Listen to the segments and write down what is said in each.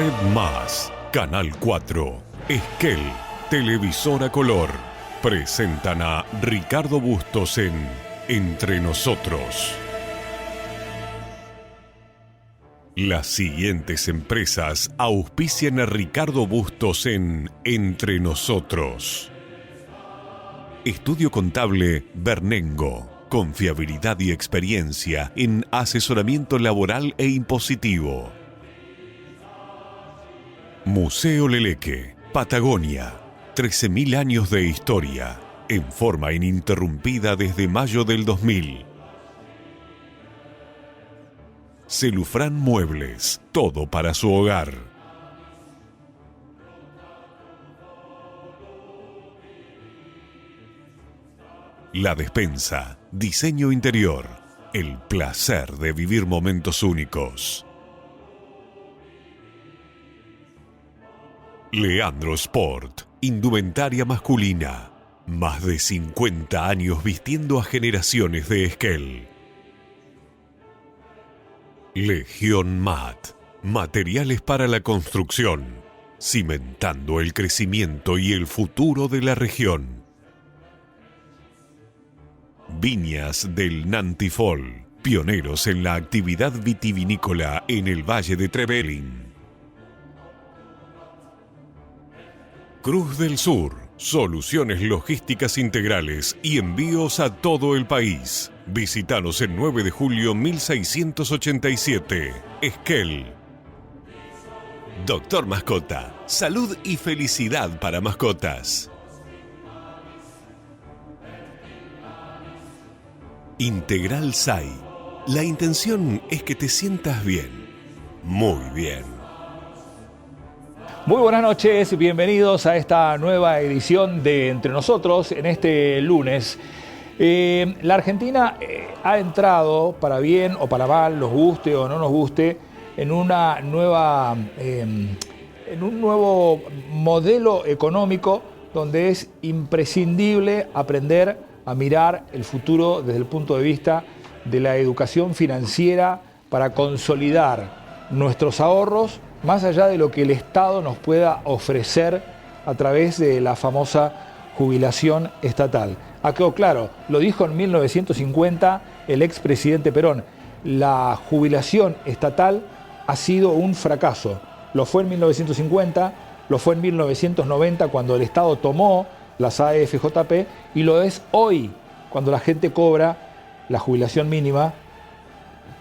Red Más, Canal 4, Esquel, Televisora Color, presentan a Ricardo Bustos en Entre Nosotros. Las siguientes empresas auspician a Ricardo Bustos en Entre Nosotros. Estudio Contable Bernengo. Confiabilidad y experiencia en asesoramiento laboral e impositivo. Museo Leleque, Patagonia. 13.000 años de historia, en forma ininterrumpida desde mayo del 2000. Celufrán Muebles, todo para su hogar. La Despensa, diseño interior, el placer de vivir momentos únicos. Leandro Sport, indumentaria masculina, más de 50 años vistiendo a generaciones de Esquel. Legión Mat, materiales para la construcción, cimentando el crecimiento y el futuro de la región. Viñas del Nantifol, pioneros en la actividad vitivinícola en el Valle de Trevelin. Cruz del Sur, soluciones logísticas integrales y envíos a todo el país. Visítanos el 9 de julio 1687, Esquel. Doctor Mascota, salud y felicidad para mascotas. Integral SAI. La intención es que te sientas bien. Muy bien. Muy buenas noches, bienvenidos a esta nueva edición de Entre Nosotros en este lunes. La Argentina ha entrado, para bien o para mal, nos guste o no nos guste, en una nueva, en un nuevo modelo económico donde es imprescindible aprender a mirar el futuro desde el punto de vista de la educación financiera para consolidar nuestros ahorros más allá de lo que el Estado nos pueda ofrecer a través de la famosa jubilación estatal. Ha quedado claro, lo dijo en 1950 el expresidente Perón, la jubilación estatal ha sido un fracaso. Lo fue en 1950, lo fue en 1990 cuando el Estado tomó las AFJP y lo es hoy cuando la gente cobra la jubilación mínima,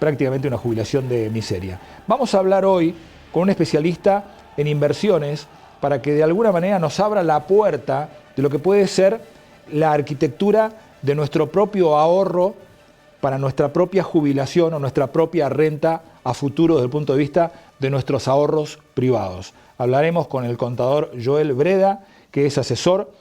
prácticamente una jubilación de miseria. Vamos a hablar hoy con un especialista en inversiones para que de alguna manera nos abra la puerta de lo que puede ser la arquitectura de nuestro propio ahorro para nuestra propia jubilación o nuestra propia renta a futuro desde el punto de vista de nuestros ahorros privados. Hablaremos con el contador Joel Breda, que es asesor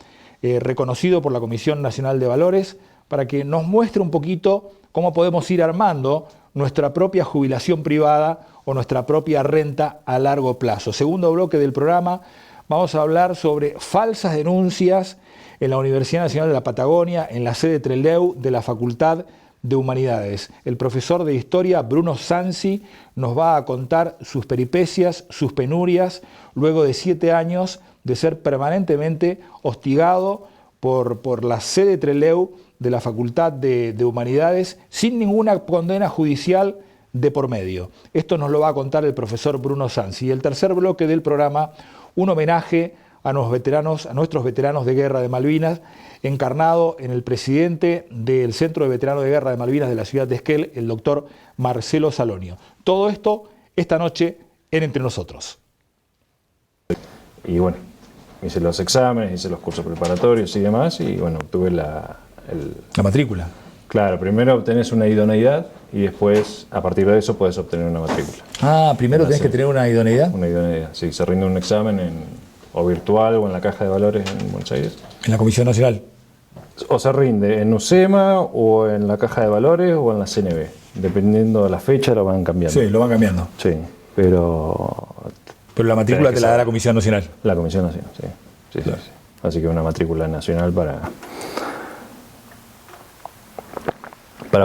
reconocido por la Comisión Nacional de Valores, para que nos muestre un poquito cómo podemos ir armando nuestra propia jubilación privada o nuestra propia renta a largo plazo. Segundo bloque del programa, vamos a hablar sobre falsas denuncias en la Universidad Nacional de la Patagonia, en la sede Trelew de la Facultad de Humanidades. El profesor de Historia, Bruno Sansi, nos va a contar sus peripecias, sus penurias, luego de 7 años de ser permanentemente hostigado por la sede Trelew de la Facultad de Humanidades sin ninguna condena judicial de por medio. Esto nos lo va a contar el profesor Bruno Sansi. Y el tercer bloque del programa, un homenaje a nuestros veteranos de guerra de Malvinas, encarnado en el presidente del Centro de Veteranos de Guerra de Malvinas de la ciudad de Esquel, el doctor Marcelo Salonio. Todo esto esta noche en Entre Nosotros. Y bueno, hice los exámenes, hice los cursos preparatorios y demás, y bueno, obtuve la matrícula. Claro, primero obtenés una idoneidad y después, a partir de eso, podés obtener una matrícula. Ah, primero tenés que tener una idoneidad. Una idoneidad, sí, se rinde un examen o virtual o en la Caja de Valores en Buenos Aires. En la Comisión Nacional. O se rinde en UCEMA o en la Caja de Valores o en la CNB. Dependiendo de la fecha lo van cambiando. Sí, lo van cambiando. Sí, pero la matrícula te la da la Comisión Nacional. La Comisión Nacional, sí. Sí, claro. Sí. Así que una matrícula nacional para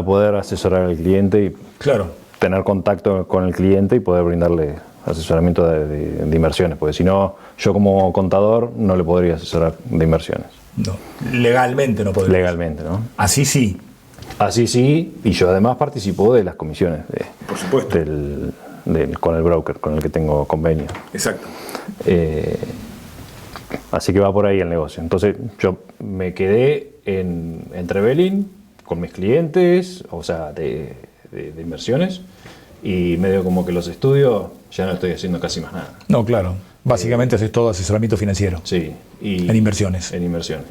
poder asesorar al cliente y claro, tener contacto con el cliente y poder brindarle asesoramiento de inversiones, porque si no, yo como contador no le podría asesorar de inversiones. No, legalmente no podría. Legalmente, ¿no? Así sí. Así sí, y yo además participo de las comisiones Por supuesto. con el broker, con el que tengo convenio. Exacto. Así que va por ahí el negocio. Entonces yo me quedé en Trevelin con mis clientes, o sea, de inversiones, y medio como que los estudios ya no estoy haciendo casi más nada. No, claro. Básicamente haces todo asesoramiento financiero. Sí. Y En inversiones. En inversiones.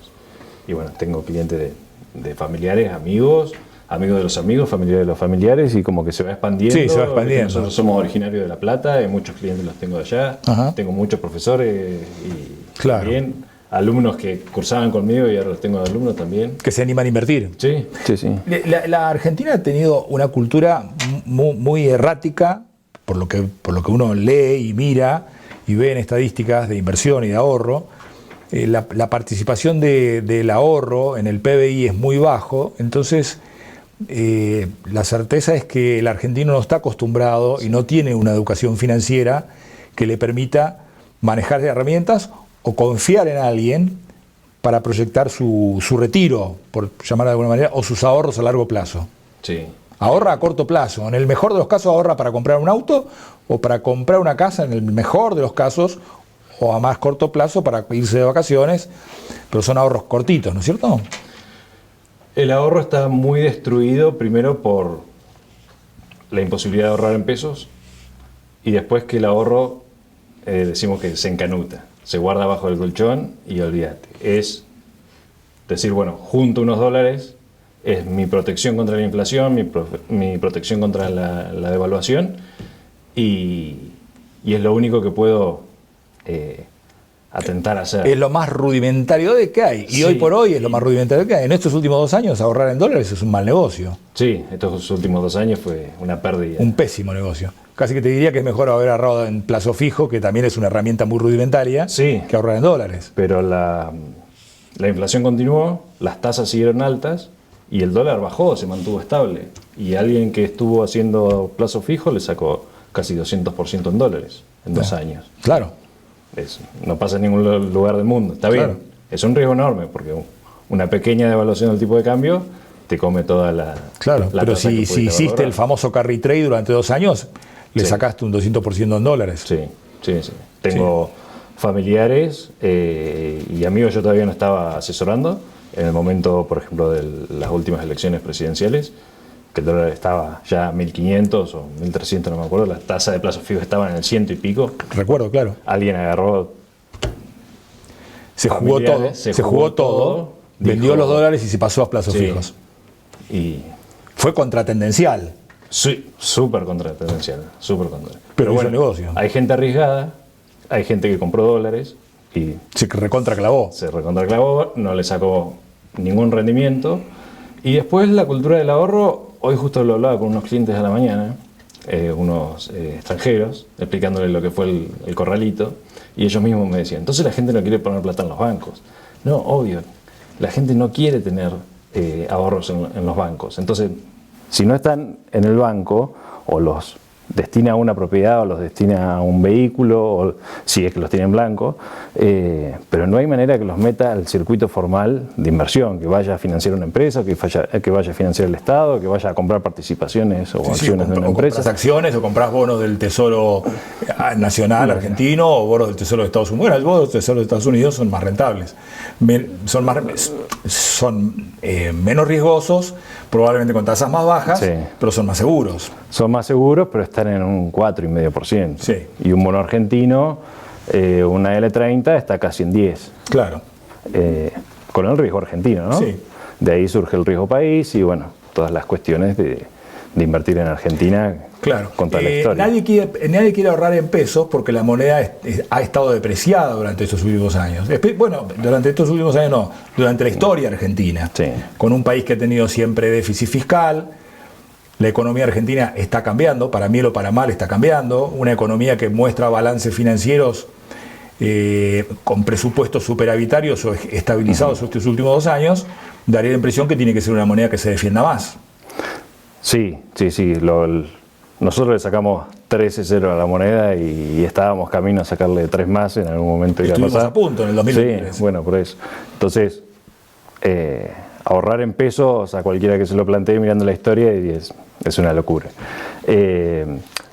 Y bueno, tengo clientes de familiares, amigos de los amigos, familiares de los familiares, y como que se va expandiendo. Sí, se va expandiendo. Nosotros somos originarios de La Plata, y muchos clientes los tengo de allá. Ajá. Tengo muchos profesores y Claro. también alumnos que cursaban conmigo y ahora los tengo de alumnos también. Que se animan a invertir. Sí, sí, sí. La Argentina ha tenido una cultura muy errática, por lo que uno lee y mira y ve en estadísticas de inversión y de ahorro. La participación del ahorro en el PBI es muy bajo, entonces la certeza es que el argentino no está acostumbrado y no tiene una educación financiera que le permita manejar herramientas o confiar en alguien para proyectar su retiro, por llamar de alguna manera, o sus ahorros a largo plazo. Sí. Ahorra a corto plazo. En el mejor de los casos ahorra para comprar un auto o para comprar una casa, en el mejor de los casos, o a más corto plazo para irse de vacaciones, pero son ahorros cortitos, ¿no es cierto? El ahorro está muy destruido primero por la imposibilidad de ahorrar en pesos, y después que el ahorro decimos que se encanuta, se guarda bajo el colchón y olvídate. Es decir, bueno, junto unos dólares, es mi protección contra la inflación, mi protección contra la devaluación, y es lo único que puedo atentar a hacer. Es lo más rudimentario de que hay. Y Sí. hoy por hoy es lo más rudimentario que hay. En estos últimos 2 años ahorrar en dólares es un mal negocio. Sí, estos últimos 2 años fue una pérdida. Un pésimo negocio. Casi que te diría que es mejor haber ahorrado en plazo fijo, que también es una herramienta muy rudimentaria, Sí. que ahorrar en dólares. Pero la inflación continuó, las tasas siguieron altas y el dólar bajó, se mantuvo estable. Y alguien que estuvo haciendo plazo fijo le sacó casi 200% en dólares en 2 años. Claro. No pasa en ningún lugar del mundo. Está bien. Claro. Es un riesgo enorme porque una pequeña devaluación del tipo de cambio te come toda la. Claro, la pero tasa que si pudiste hiciste valorar. el famoso carry trade durante 2 años, le Sí. sacaste un 200% en dólares. Sí, sí, sí. Tengo familiares y amigos. Yo todavía no estaba asesorando en el momento, por ejemplo, de las últimas elecciones presidenciales, que el dólar estaba ya 1.500 o 1.300, no me acuerdo. La tasa de plazo fijo estaba en el 100 y pico. Recuerdo, claro. Alguien agarró. Se jugó todo, familiares, se jugó todo, vendió dijo- los dólares y se pasó a plazos Sí. fijos. Y Fue contratendencial. sí, súper contratendencial, súper contra. Pero hizo negocio. Hay gente arriesgada, hay gente que compró dólares y Se recontraclavó. se recontraclavó, no le sacó ningún rendimiento. Y después la cultura del ahorro, hoy justo lo hablaba con unos clientes a la mañana, unos extranjeros, explicándoles lo que fue el corralito, y ellos mismos me decían, entonces la gente no quiere poner plata en los bancos. No, obvio, la gente no quiere tener ahorros en los bancos. Entonces, si no están en el banco, o los destina a una propiedad, o los destina a un vehículo, o si es que los tiene en blanco, pero no hay manera que los meta al circuito formal de inversión, que vaya a financiar una empresa, que vaya a financiar el Estado, que vaya a comprar participaciones o acciones de una O compras empresa. acciones o compras bonos del Tesoro Nacional argentino o bonos del Tesoro de Estados Unidos. Bueno, los bonos del Tesoro de Estados Unidos son más rentables. Son menos riesgosos, probablemente con tasas más bajas, Sí. pero son más seguros. Son más seguros, pero están en un 4,5%. Sí. Y un bono argentino, una L30, está casi en 10%. Claro. Con el riesgo argentino, ¿no? Sí. De ahí surge el riesgo país y, bueno, todas las cuestiones de invertir en Argentina. Claro. Con toda la historia. Nadie quiere ahorrar en pesos porque la moneda ha estado depreciada durante estos últimos años. Bueno, durante estos últimos años no, durante la historia argentina. Sí. Con un país que ha tenido siempre déficit fiscal. La economía argentina está cambiando, para bien o para mal está cambiando. Una economía que muestra balances financieros con presupuestos superavitarios o estabilizados estos últimos 2 años, daría la impresión que tiene que ser una moneda que se defienda más. Sí, sí, sí. Nosotros le sacamos 13-0 a la moneda y estábamos camino a sacarle 3 más en algún momento. Estuvimos a punto en el 2023. Sí, bueno, por eso. Entonces, ahorrar en pesos a cualquiera que se lo plantee mirando la historia es una locura.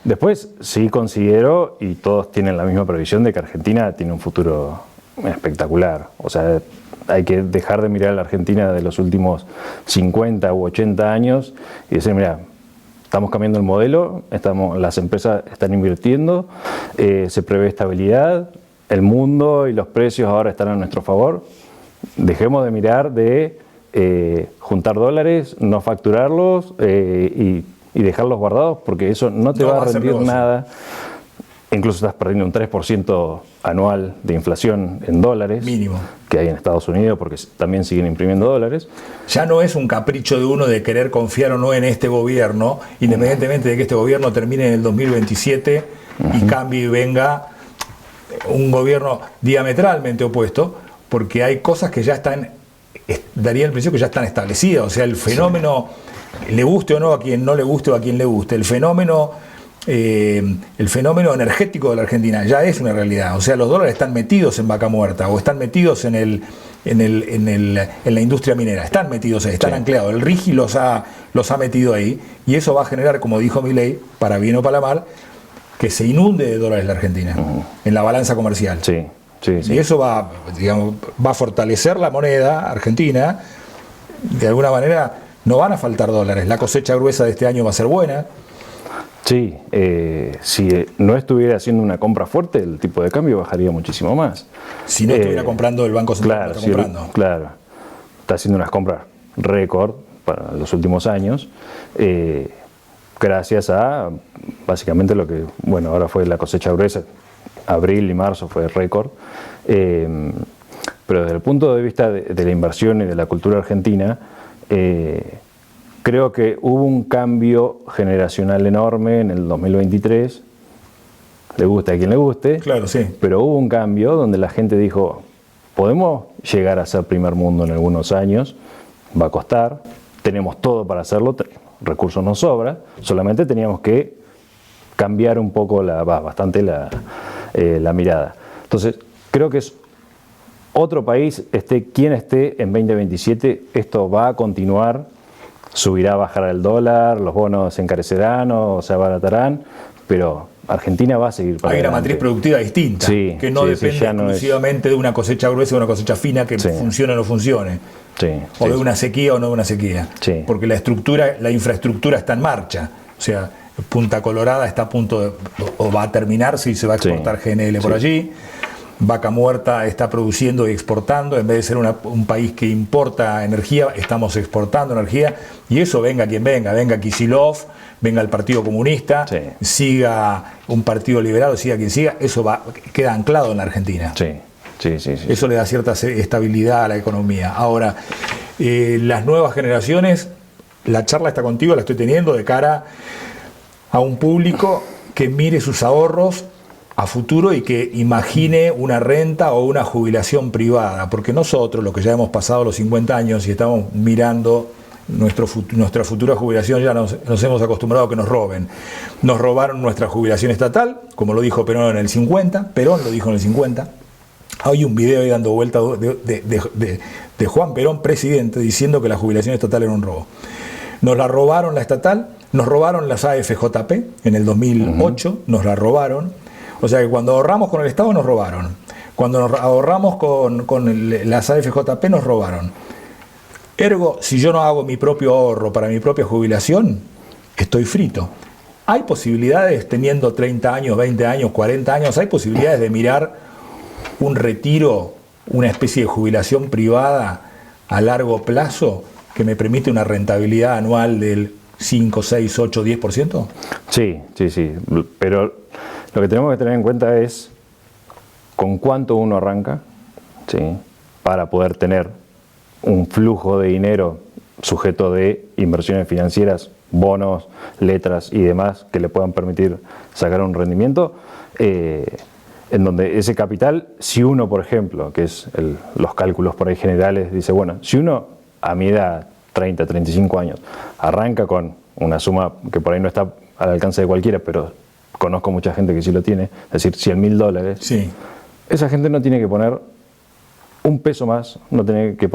Después sí considero, y todos tienen la misma previsión, de que Argentina tiene un futuro espectacular. O sea, hay que dejar de mirar a la Argentina de los últimos 50 u 80 años y decir, mira, estamos cambiando el modelo, las empresas están invirtiendo, se prevé estabilidad, el mundo y los precios ahora están a nuestro favor. Dejemos de mirar de juntar dólares, no facturarlos y dejarlos guardados, porque eso no te va a rendir nada. Incluso estás perdiendo un 3% anual de inflación en dólares. Mínimo. Que hay en Estados Unidos, porque también siguen imprimiendo dólares. Ya no es un capricho de uno de querer confiar o no en este gobierno, independientemente de que este gobierno termine en el 2027 y cambie y venga un gobierno diametralmente opuesto, porque hay cosas que ya están, daría el principio que ya están establecidas. O sea, el fenómeno, le guste o no a quien no le guste o a quien le guste, el fenómeno energético de la Argentina ya es una realidad. O sea, los dólares están metidos en vaca muerta o están metidos en la industria minera, están metidos ahí, están anclados. El RIGI los ha metido ahí y eso va a generar, como dijo Milei, para bien o para mal, que se inunde de dólares la Argentina en la balanza comercial. Sí. Y eso va a fortalecer la moneda argentina. De alguna manera no van a faltar dólares. La cosecha gruesa de este año va a ser buena. Sí, si no estuviera haciendo una compra fuerte, el tipo de cambio bajaría muchísimo más. Si no estuviera comprando el Banco Central, claro, está haciendo unas compras récord para los últimos años, gracias a básicamente lo que, bueno, ahora fue la cosecha gruesa, abril y marzo fue récord, pero desde el punto de vista de la inversión y de la cultura argentina, creo que hubo un cambio generacional enorme en el 2023, le guste a quien le guste, claro, sí. Pero hubo un cambio donde la gente dijo, podemos llegar a ser primer mundo en algunos años, va a costar, tenemos todo para hacerlo, recursos nos sobra, solamente teníamos que cambiar un poco bastante la mirada. Entonces, creo que es otro país, quien esté en 2027, esto va a continuar. Subirá, bajará el dólar, los bonos se encarecerán o se abaratarán, pero Argentina va a seguir para adelante. Hay una matriz productiva distinta, que no depende exclusivamente de una cosecha gruesa o una cosecha fina que funcione o no funcione, o de una sequía o no de una sequía, porque la infraestructura está en marcha. O sea, Punta Colorada está a punto o va a terminarse y se va a exportar GNL por allí. Vaca Muerta está produciendo y exportando, en vez de ser un país que importa energía, estamos exportando energía, y eso venga quien venga Kicillof, venga el Partido Comunista, siga un partido liberal, siga quien siga, eso queda anclado en la Argentina. Sí. Eso le da cierta estabilidad a la economía. Ahora, las nuevas generaciones, la charla está contigo, la estoy teniendo de cara a un público que mire sus ahorros a futuro y que imagine una renta o una jubilación privada, porque nosotros, los que ya hemos pasado los 50 años y estamos mirando nuestra futura jubilación, ya nos hemos acostumbrado a que nos roben. Nos robaron nuestra jubilación estatal, como lo dijo Perón en el 50, Perón lo dijo en el 50. Hay un video ahí dando vuelta de Juan Perón, presidente, diciendo que la jubilación estatal era un robo. Nos la robaron la estatal, nos robaron las AFJP en el 2008, nos la robaron. O sea que cuando ahorramos con el Estado nos robaron. Cuando nos ahorramos con las AFJP nos robaron. Ergo, si yo no hago mi propio ahorro para mi propia jubilación, estoy frito. Hay posibilidades, teniendo 30 años, 20 años, 40 años, hay posibilidades de mirar un retiro, una especie de jubilación privada a largo plazo que me permite una rentabilidad anual del 5, 6, 8, 10%. Sí. Pero lo que tenemos que tener en cuenta es con cuánto uno arranca, para poder tener un flujo de dinero sujeto de inversiones financieras, bonos, letras y demás que le puedan permitir sacar un rendimiento, en donde ese capital, si uno, por ejemplo, que es los cálculos por ahí generales, dice, bueno, si uno a mi edad, 30, 35 años, arranca con una suma que por ahí no está al alcance de cualquiera, pero conozco mucha gente que sí lo tiene, es decir, $100.000, Sí. esa gente no tiene que poner un peso más, no tiene que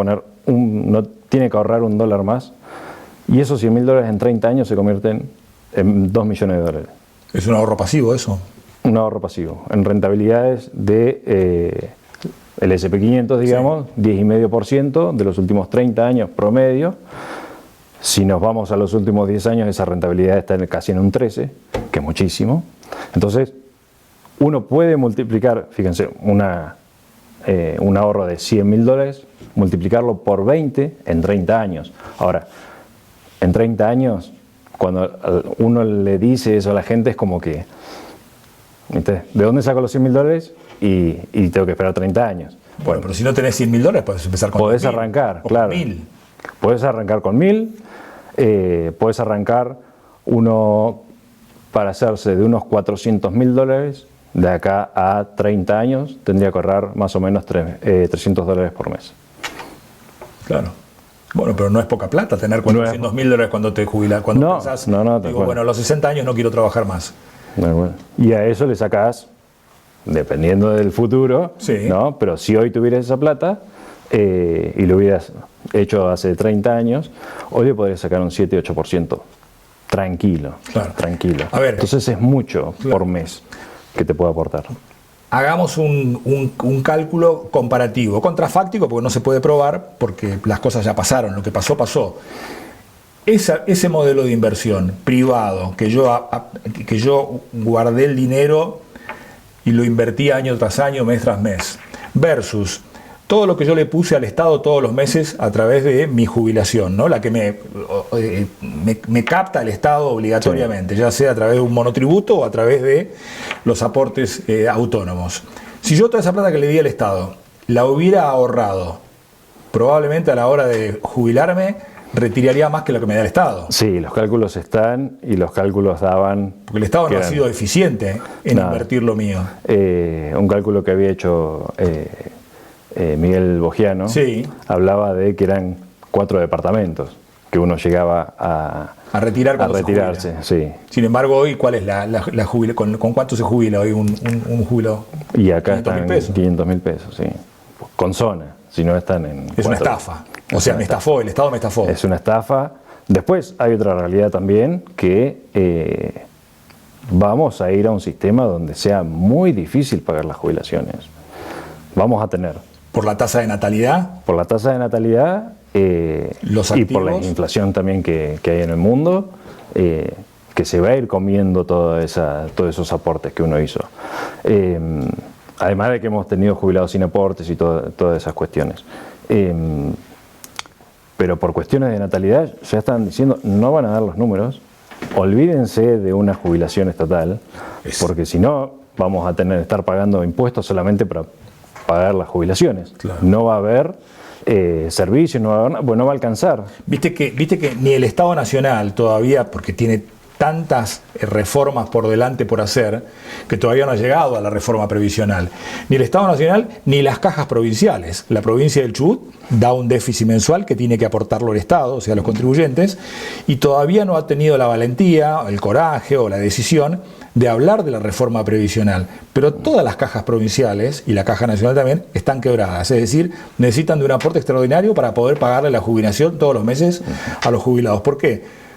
ahorrar $1 más, y esos $100.000 en 30 años se convierten en $2 millones. ¿Es un ahorro pasivo eso? Un ahorro pasivo. En rentabilidades de el SP500, digamos, 10,5% de los últimos 30 años promedio. Si nos vamos a los últimos 10 años, esa rentabilidad está casi en un 13%, que es muchísimo. Entonces, uno puede multiplicar, fíjense, un ahorro de $100.000, multiplicarlo por 20 en 30 años. Ahora, en 30 años, cuando uno le dice eso a la gente, es como que, ¿viste? ¿De dónde saco los $100.000? Y tengo que esperar 30 años. Bueno, pero si no tenés $100.000, puedes empezar con podés 2.000, arrancar, o claro. con 1.000. Podés arrancar con 1.000, podés arrancar uno para hacerse de unos $400.000. De acá a 30 años tendría que ahorrar más o menos $300 por mes. Claro. Bueno, pero no es poca plata tener $400.000 cuando te jubilas. Cuando pensás, digo, bueno, a los 60 años no quiero trabajar más. Bueno. Y a eso le sacás, dependiendo del futuro, sí, ¿no? Pero si hoy tuvieras esa plata y lo hubieras hecho hace 30 años, hoy le podrías sacar un 7-8%. Tranquilo, claro. Tranquilo. A ver, entonces es mucho por mes que te puede aportar. Hagamos un cálculo comparativo, contrafáctico, porque no se puede probar, porque las cosas ya pasaron, lo que pasó, pasó. Ese modelo de inversión privado, que yo guardé el dinero y lo invertí año tras año, mes tras mes, versus todo lo que yo le puse al Estado todos los meses a través de mi jubilación, ¿no? La que me capta el Estado obligatoriamente, sí, ya sea a través de un monotributo o a través de los aportes autónomos. Si yo toda esa plata que le di al Estado la hubiera ahorrado, probablemente a la hora de jubilarme retiraría más que lo que me da el Estado. Sí, los cálculos están y los cálculos daban... Porque el Estado no ha sido eficiente en invertir lo mío. Un cálculo que había hecho... Miguel Bogiano, sí, hablaba de que eran 4 departamentos que uno llegaba a retirarse. Sí. Sin embargo, hoy, ¿cuál es la jubila? ¿Con cuánto se jubila hoy un jubilado? Y acá están $500.000, sí. Con zona, si no están en... Es una estafa. O sea, me estafó, el Estado me estafó. Es una estafa. Después hay otra realidad también, que vamos a ir a un sistema donde sea muy difícil pagar las jubilaciones. Vamos a tener... ¿Por la tasa de natalidad? Por la tasa de natalidad y por la inflación también que hay en el mundo, que se va a ir comiendo todos esos aportes que uno hizo. Además de que hemos tenido jubilados sin aportes y todas esas cuestiones. Pero por cuestiones de natalidad, ya están diciendo, no van a dar los números, olvídense de una jubilación estatal, porque si no, vamos a estar pagando impuestos solamente para pagar las jubilaciones. Claro. No va a haber servicios, no va a haber, bueno, no va a alcanzar. Viste que ni el Estado Nacional todavía, porque tiene tantas reformas por delante por hacer, que todavía no ha llegado a la reforma previsional. Ni el Estado Nacional, ni las cajas provinciales. La provincia del Chubut da un déficit mensual que tiene que aportarlo el Estado, o sea, los contribuyentes, y todavía no ha tenido la valentía, el coraje o la decisión de hablar de la reforma previsional. Pero todas las cajas provinciales, y la Caja Nacional también, están quebradas. Es decir, necesitan de un aporte extraordinario para poder pagarle la jubilación todos los meses a los jubilados. ¿Por qué?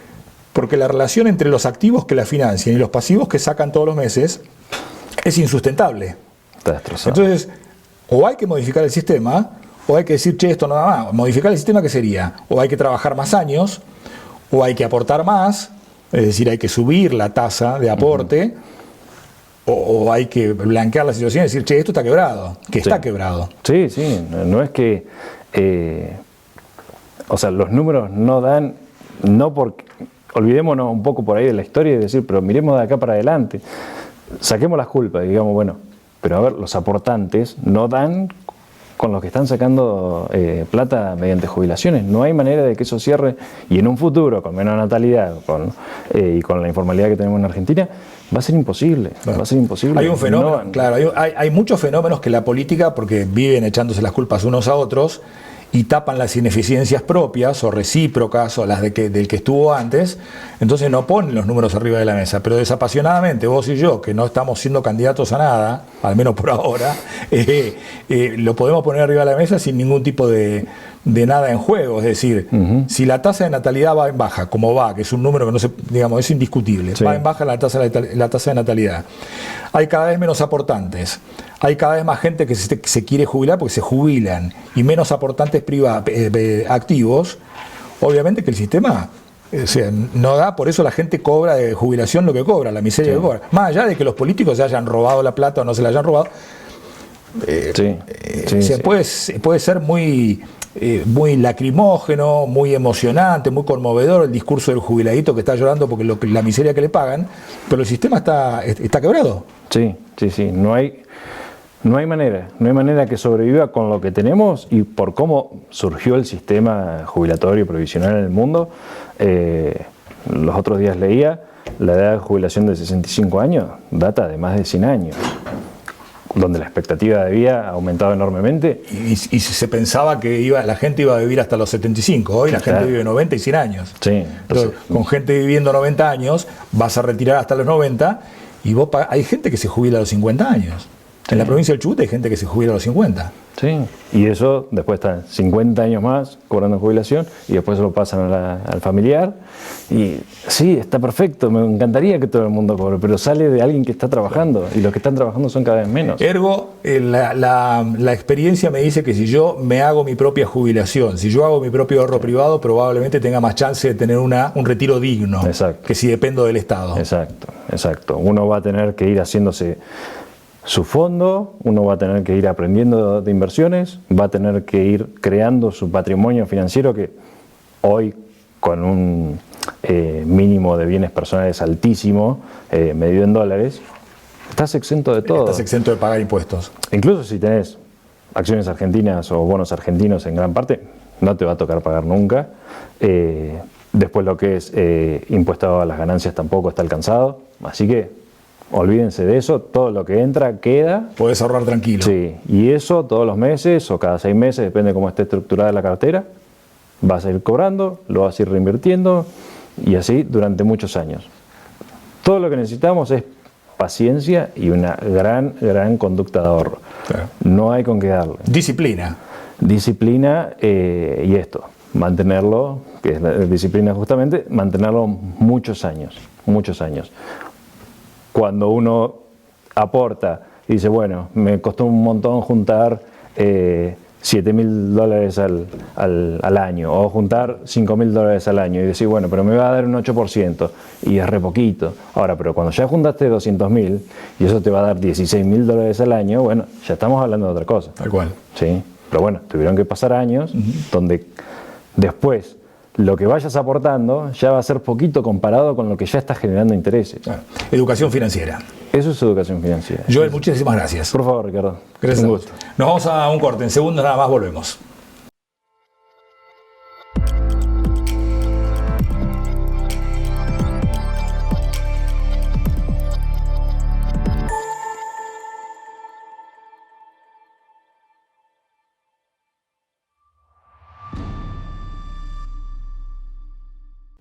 Porque la relación entre los activos que la financian y los pasivos que sacan todos los meses es insustentable. Está destrozado. Entonces, o hay que modificar el sistema, o hay que decir, che, esto no da más. Modificar el sistema, ¿qué sería? O hay que trabajar más años, o hay que aportar más, es decir, hay que subir la tasa de aporte, o hay que blanquear la situación y decir, che, esto está quebrado, que está quebrado. Sí, sí, no es que... o sea, los números no dan, no porque... Olvidémonos un poco por ahí de la historia y decir, pero miremos de acá para adelante, saquemos las culpas y digamos, bueno, pero a ver, los aportantes no dan con los que están sacando plata mediante jubilaciones. No hay manera de que eso cierre, y en un futuro, con menos natalidad y con la informalidad que tenemos en Argentina, va a ser imposible. Claro. Va a ser imposible. Hay un fenómeno, claro, hay muchos fenómenos que la política, porque viven echándose las culpas unos a otros, y tapan las ineficiencias propias o recíprocas o las del que estuvo antes, entonces no ponen los números arriba de la mesa. Pero desapasionadamente, vos y yo, que no estamos siendo candidatos a nada, al menos por ahora, lo podemos poner arriba de la mesa sin ningún tipo de nada en juego. Es decir, si la tasa de natalidad va en baja, como va, que es un número que no se, digamos, es indiscutible, va en baja la tasa de natalidad, hay cada vez menos aportantes, hay cada vez más gente que se quiere jubilar porque se jubilan, y menos aportantes activos, obviamente que el sistema no da, por eso la gente cobra de jubilación lo que cobra, la miseria que cobra. Más allá de que los políticos se hayan robado la plata o no se la hayan robado, puede ser muy lacrimógeno, muy emocionante, muy conmovedor el discurso del jubiladito que está llorando porque la miseria que le pagan, pero el sistema está quebrado. Sí. No hay manera que sobreviva con lo que tenemos y por cómo surgió el sistema jubilatorio provisional en el mundo. Los otros días leía, la edad de jubilación de 65 años data de más de 100 años, donde la expectativa de vida ha aumentado enormemente. Y se pensaba que la gente iba a vivir hasta los 75, hoy la gente vive 90 y 100 años. Sí, entonces, con gente viviendo 90 años, vas a retirar hasta los 90 y hay gente que se jubila a los 50 años. En la provincia del Chubut hay gente que se jubila a los 50. Sí, y eso después están 50 años más cobrando jubilación y después se lo pasan al familiar. Y sí, está perfecto, me encantaría que todo el mundo cobre, pero sale de alguien que está trabajando y los que están trabajando son cada vez menos. Ergo, la experiencia me dice que si yo me hago mi propia jubilación, si yo hago mi propio ahorro privado, probablemente tenga más chance de tener un retiro digno. Exacto. Que si dependo del Estado. Exacto. Uno va a tener que ir haciéndose su fondo, uno va a tener que ir aprendiendo de inversiones, va a tener que ir creando su patrimonio financiero que hoy con un mínimo de bienes personales altísimo, medido en dólares, estás exento de todo. Estás exento de pagar impuestos. Incluso si tenés acciones argentinas o bonos argentinos en gran parte, no te va a tocar pagar nunca. Después lo que es impuesto a las ganancias tampoco está alcanzado, así que olvídense de eso, todo lo que entra queda. Podés ahorrar tranquilo. Sí, y eso todos los meses o cada 6 meses, depende de cómo esté estructurada la cartera, vas a ir cobrando, lo vas a ir reinvirtiendo y así durante muchos años. Todo lo que necesitamos es paciencia y una gran conducta de ahorro. Claro. No hay con qué darle. Disciplina. Disciplina y esto, mantenerlo, que es la disciplina justamente, mantenerlo muchos años. Cuando uno aporta y dice, bueno, me costó un montón juntar $7.000 al año o juntar $5.000 al año y decir, bueno, pero me va a dar un 8% y es re poquito. Ahora, pero cuando ya juntaste 200.000 y eso te va a dar $16.000 al año, bueno, ya estamos hablando de otra cosa. Tal cual. Sí, pero bueno, tuvieron que pasar años donde después lo que vayas aportando ya va a ser poquito comparado con lo que ya estás generando intereses. Educación financiera. Eso es educación financiera. Joel, muchísimas gracias. Por favor, Ricardo. Gracias. Un gusto. Nos vamos a un corte. En segundos nada más volvemos.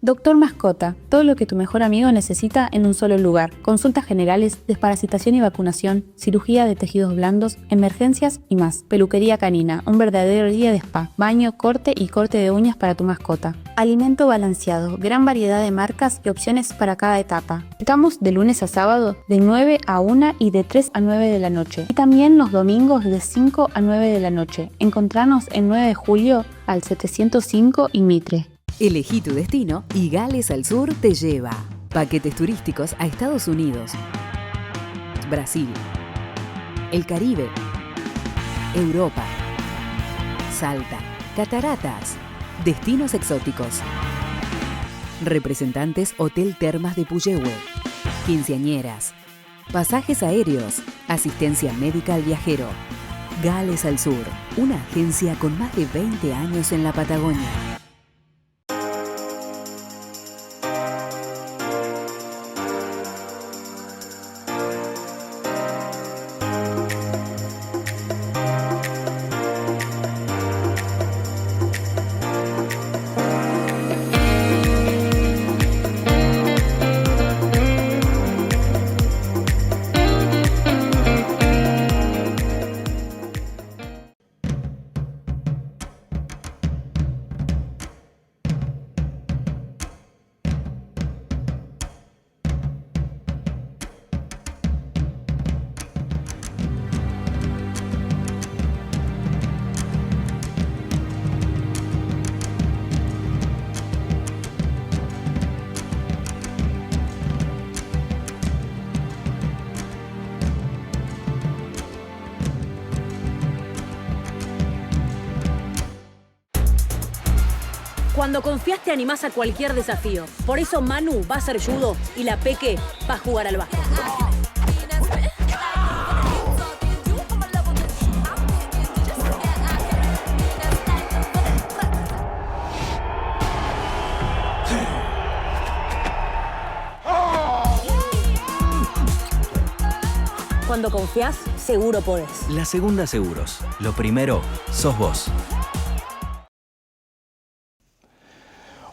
Doctor Mascota, todo lo que tu mejor amigo necesita en un solo lugar. Consultas generales, desparasitación y vacunación, cirugía de tejidos blandos, emergencias y más. Peluquería canina, un verdadero día de spa. Baño, corte y corte de uñas para tu mascota. Alimento balanceado, gran variedad de marcas y opciones para cada etapa. Estamos de lunes a sábado de 9 a 1 y de 3 a 9 de la noche. Y también los domingos de 5 a 9 de la noche. Encontranos en 9 de julio al 705 y Mitre. Elegí tu destino y Gales al Sur te lleva. Paquetes turísticos a Estados Unidos, Brasil, el Caribe, Europa, Salta, cataratas, destinos exóticos. Representantes Hotel Termas de Puyehue, quinceañeras, pasajes aéreos, asistencia médica al viajero. Gales al Sur, una agencia con más de 20 años en la Patagonia. Cuando confías te animás a cualquier desafío. Por eso Manu va a ser judo y la Peque va a jugar al básquet. Cuando confías, seguro podés. La Segunda Seguros. Lo primero, sos vos.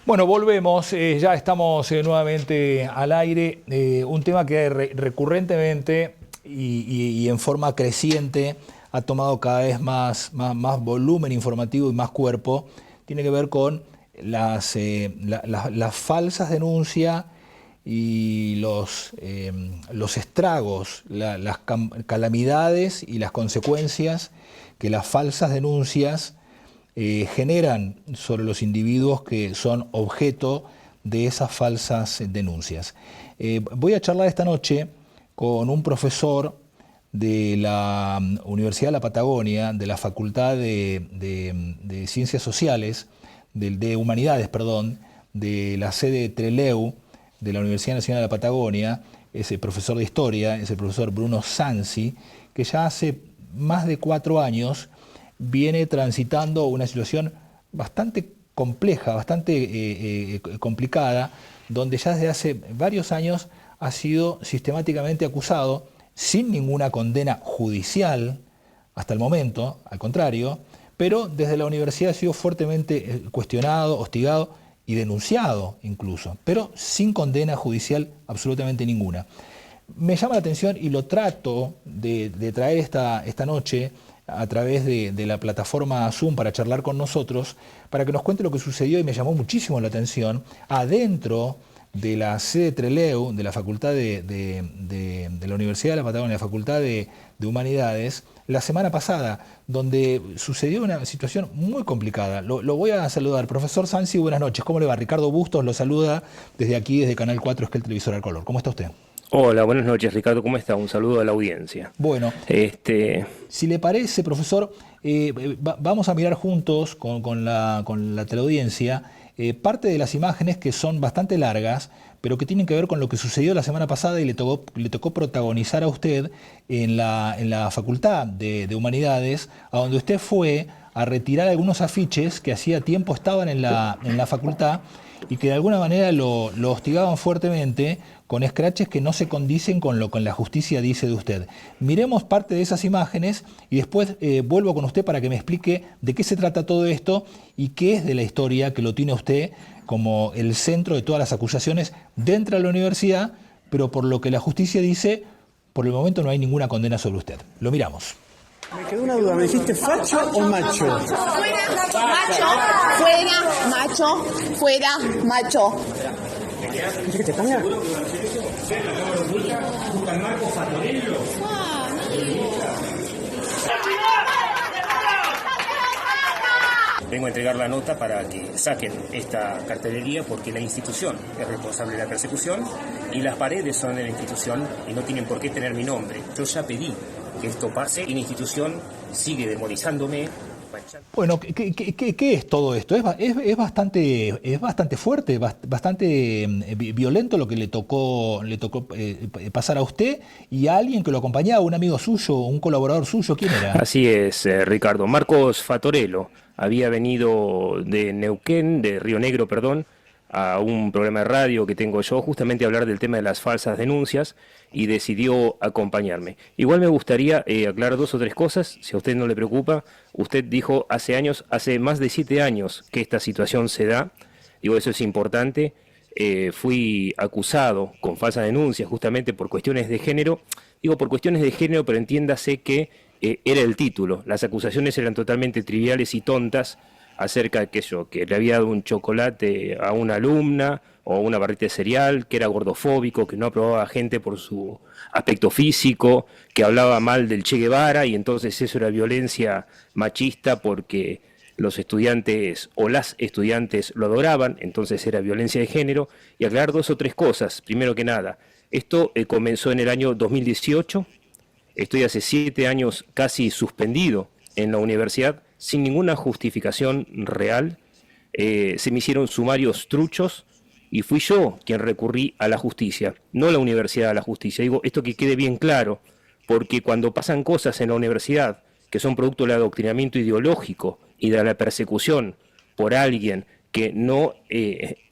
Bueno, volvemos, ya estamos nuevamente al aire. Un tema que recurrentemente y en forma creciente ha tomado cada vez más volumen informativo y más cuerpo. Tiene que ver con las falsas denuncias y los estragos, las calamidades y las consecuencias que las falsas denuncias generan sobre los individuos que son objeto de esas falsas denuncias. Voy a charlar esta noche con un profesor de la Universidad de la Patagonia, de la Facultad de Ciencias Sociales, de Humanidades, perdón, de la sede Trelew, de la Universidad Nacional de la Patagonia, es el profesor de Historia, es el profesor Bruno Sansi, que ya hace más de 4 años viene transitando una situación bastante compleja, bastante complicada, donde ya desde hace varios años ha sido sistemáticamente acusado, sin ninguna condena judicial hasta el momento, al contrario, pero desde la universidad ha sido fuertemente cuestionado, hostigado y denunciado incluso, pero sin condena judicial absolutamente ninguna. Me llama la atención y lo trato de traer esta noche a través de la plataforma Zoom para charlar con nosotros, para que nos cuente lo que sucedió, y me llamó muchísimo la atención, adentro de la sede Trelew, de la Facultad de la Universidad de la Patagonia, la Facultad de Humanidades, la semana pasada, donde sucedió una situación muy complicada. Lo voy a saludar. Profesor Sansi, buenas noches. ¿Cómo le va? Ricardo Bustos lo saluda desde aquí, desde Canal 4, es que el televisor al color. ¿Cómo está usted? Hola, buenas noches, Ricardo, ¿cómo está? Un saludo a la audiencia. Bueno, si le parece, profesor, vamos a mirar juntos con la teleaudiencia parte de las imágenes que son bastante largas, pero que tienen que ver con lo que sucedió la semana pasada y le tocó protagonizar a usted en la Facultad de Humanidades, a donde usted fue a retirar algunos afiches que hacía tiempo estaban en la facultad y que de alguna manera lo hostigaban fuertemente con escraches que no se condicen con lo que la justicia dice de usted. Miremos parte de esas imágenes y después vuelvo con usted para que me explique de qué se trata todo esto y qué es de la historia que lo tiene usted como el centro de todas las acusaciones dentro de la universidad, pero por lo que la justicia dice, por el momento no hay ninguna condena sobre usted. Lo miramos. Me quedó una duda, ¿me dijiste facho o macho? Fuera, macho, fuera, macho, fuera, macho. ¿Qué te ponga? ¿Buscan Marco Fatorello? Vengo a entregar la nota para que saquen esta cartelería porque la institución es responsable de la persecución y las paredes son de la institución y no tienen por qué tener mi nombre. Yo ya pedí que esto pase y la institución sigue demonizándome. Bueno, ¿qué es todo esto? Es bastante fuerte, bastante violento lo que le tocó pasar a usted y a alguien que lo acompañaba, un amigo suyo, un colaborador suyo. ¿Quién era? Así es, Ricardo. Marcos Fatorello había venido de Neuquén, de Río Negro, perdón, a un programa de radio que tengo yo, justamente a hablar del tema de las falsas denuncias, y decidió acompañarme. Igual me gustaría aclarar 2 o 3 cosas, si a usted no le preocupa. Usted dijo hace más de 7 años que esta situación se da, digo, eso es importante. Fui acusado con falsas denuncias justamente por cuestiones de género, pero entiéndase que era el título, las acusaciones eran totalmente triviales y tontas, acerca de que le había dado un chocolate a una alumna o una barrita de cereal, que era gordofóbico, que no aprobaba a gente por su aspecto físico, que hablaba mal del Che Guevara, y entonces eso era violencia machista porque los estudiantes o las estudiantes lo adoraban, entonces era violencia de género. Y aclarar 2 o 3 cosas. Primero que nada, esto comenzó en el año 2018, estoy hace 7 años casi suspendido en la universidad, sin ninguna justificación real. se me hicieron sumarios truchos y fui yo quien recurrí a la justicia, no la universidad a la justicia. Digo, esto que quede bien claro, porque cuando pasan cosas en la universidad que son producto del adoctrinamiento ideológico y de la persecución por alguien que no,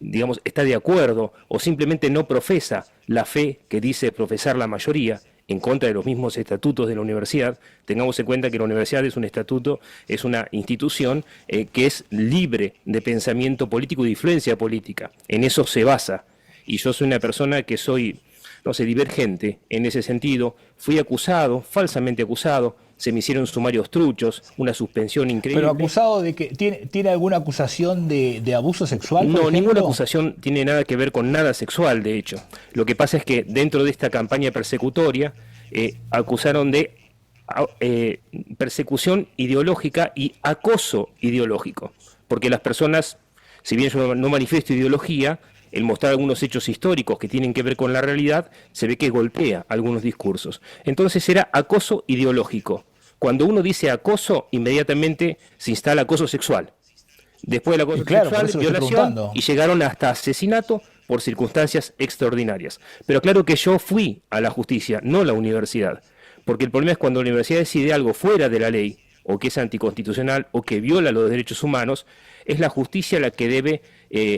digamos, está de acuerdo o simplemente no profesa la fe que dice profesar la mayoría, en contra de los mismos estatutos de la universidad, tengamos en cuenta que la universidad es un estatuto, es una institución que es libre de pensamiento político y de influencia política. En eso se basa. Y yo soy una persona que soy, no sé, divergente en ese sentido. Fui acusado, falsamente acusado, se me hicieron sumarios truchos, una suspensión increíble. ¿Pero acusado de que tiene alguna acusación de abuso sexual? No, ninguna acusación tiene nada que ver con nada sexual, de hecho. Lo que pasa es que dentro de esta campaña persecutoria acusaron de persecución ideológica y acoso ideológico. Porque las personas, si bien yo no manifiesto ideología, el mostrar algunos hechos históricos que tienen que ver con la realidad, se ve que golpea algunos discursos. Entonces era acoso ideológico. Cuando uno dice acoso, inmediatamente se instala acoso sexual. Después del acoso sexual, violación, y llegaron hasta asesinato por circunstancias extraordinarias. Pero claro que yo fui a la justicia, no la universidad. Porque el problema es cuando la universidad decide algo fuera de la ley, o que es anticonstitucional, o que viola los derechos humanos, es la justicia la que debe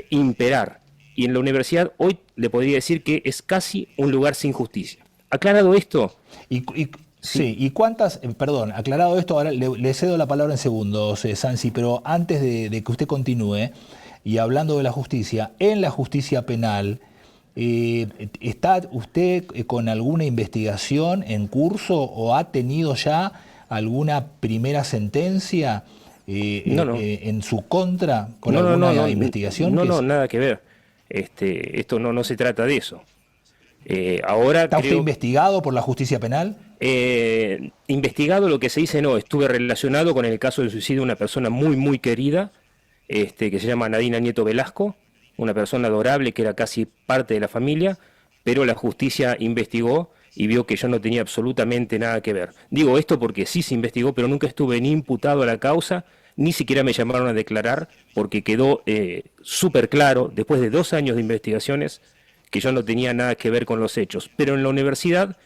imperar. Y en la universidad hoy le podría decir que es casi un lugar sin justicia. Aclarado esto... Sí, y cuántas, perdón, aclarado esto, ahora le cedo la palabra en segundos, Sansi, pero antes de que usted continúe, y hablando de la justicia, en la justicia penal, ¿está usted con alguna investigación en curso o ha tenido ya alguna primera sentencia en su contra con alguna investigación? No, nada que ver. Esto no se trata de eso. Ahora ¿Está usted investigado por la justicia penal? Investigado, lo que se dice no, estuve relacionado con el caso del suicidio de una persona muy querida, que se llama Nadina Nieto Velasco, una persona adorable que era casi parte de la familia, pero la justicia investigó y vio que yo no tenía absolutamente nada que ver. Digo esto porque sí se investigó, pero nunca estuve ni imputado a la causa, ni siquiera me llamaron a declarar, porque quedó súper claro, después de 2 años de investigaciones, que yo no tenía nada que ver con los hechos. Pero en la universidad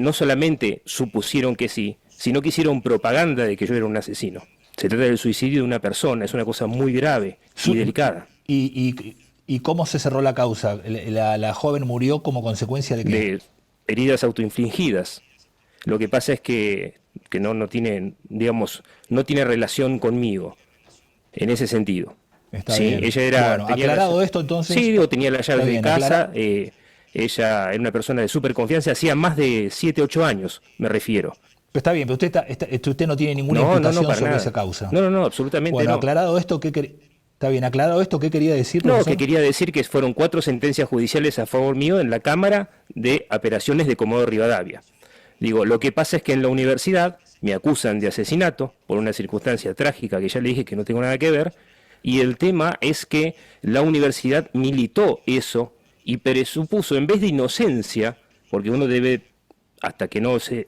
no solamente supusieron que sí, sino que hicieron propaganda de que yo era un asesino. Se trata del suicidio de una persona, es una cosa muy grave y delicada. ¿Y cómo se cerró la causa? ¿La joven murió como consecuencia de qué? De heridas autoinfligidas. Lo que pasa es que no tiene, digamos, no tiene relación conmigo, en ese sentido. Está sí, bien. Ella era... Bueno, aclarado esto entonces... Sí, tenía las llaves de casa, ella era una persona de súper confianza, hacía más de 7, 8 años, me refiero. Pero está bien, pero usted no tiene ninguna imputación sobre nada. Esa causa. No, absolutamente bueno, no. Aclarado esto, está bien, aclarado esto, ¿qué quería decir, profesor? No, que quería decir que fueron 4 sentencias judiciales a favor mío en la Cámara de Apelaciones de Comodoro Rivadavia. Digo, lo que pasa es que en la universidad me acusan de asesinato por una circunstancia trágica que ya le dije que no tengo nada que ver, y el tema es que la universidad militó eso y presupuso, en vez de inocencia, porque uno debe, hasta que no se...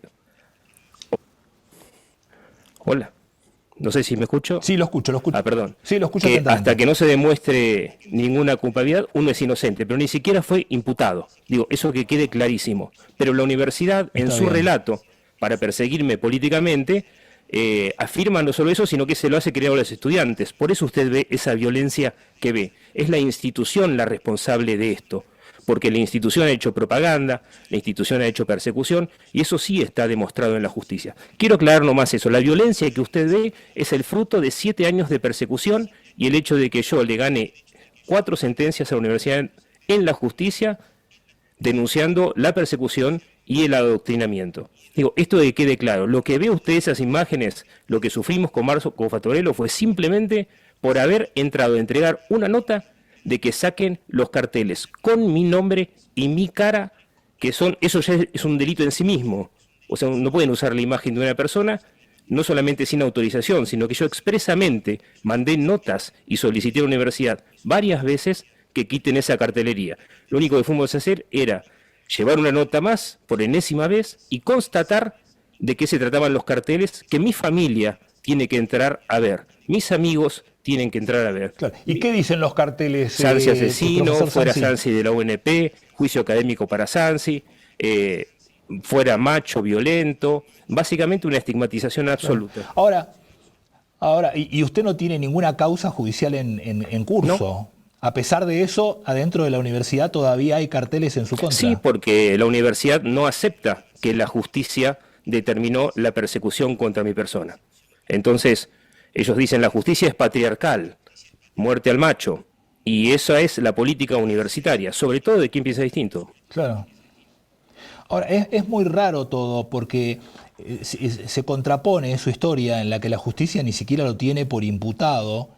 Hola, no sé si me escucho. Sí, lo escucho. Perdón. Sí, lo escucho. Hasta que no se demuestre ninguna culpabilidad, uno es inocente, pero ni siquiera fue imputado. Digo, eso que quede clarísimo. Pero la universidad, en su relato, para perseguirme políticamente, afirma no solo eso, sino que se lo hace creer a los estudiantes. Por eso usted ve esa violencia que ve. Es la institución la responsable de esto. Porque la institución ha hecho propaganda, la institución ha hecho persecución, y eso sí está demostrado en la justicia. Quiero aclarar nomás eso, la violencia que usted ve es el fruto de 7 años de persecución, y el hecho de que yo le gane 4 sentencias a la universidad en la justicia, denunciando la persecución y el adoctrinamiento. Digo, esto de que quede claro, lo que ve usted esas imágenes, lo que sufrimos con Marco Fattorello fue simplemente por haber entrado a entregar una nota de que saquen los carteles con mi nombre y mi cara, que eso ya es un delito en sí mismo. O sea, no pueden usar la imagen de una persona, no solamente sin autorización, sino que yo expresamente mandé notas y solicité a la universidad varias veces que quiten esa cartelería. Lo único que fuimos a hacer era llevar una nota más por enésima vez y constatar de qué se trataban los carteles que mi familia tiene que entrar a ver. Mis amigos tienen que entrar a ver. Claro. ¿Y qué dicen los carteles? Sansi asesino, fuera Sansi? Sansi de la UNP, juicio académico para Sansi, fuera macho violento, básicamente una estigmatización absoluta. Ahora, y usted no tiene ninguna causa judicial en curso. No. A pesar de eso, adentro de la universidad todavía hay carteles en su contra. Sí, porque la universidad no acepta que la justicia determinó la persecución contra mi persona. Entonces, ellos dicen la justicia es patriarcal, muerte al macho, y esa es la política universitaria, sobre todo de quien piensa distinto. Claro. Ahora, es muy raro todo porque se contrapone su historia en la que la justicia ni siquiera lo tiene por imputado,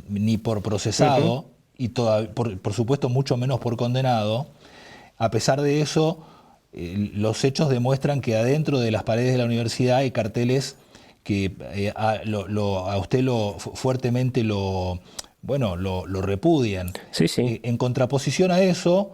ni por procesado, y por supuesto mucho menos por condenado. A pesar de eso, los hechos demuestran que adentro de las paredes de la universidad hay carteles que a usted fuertemente lo repudian. Sí, sí. En contraposición a eso,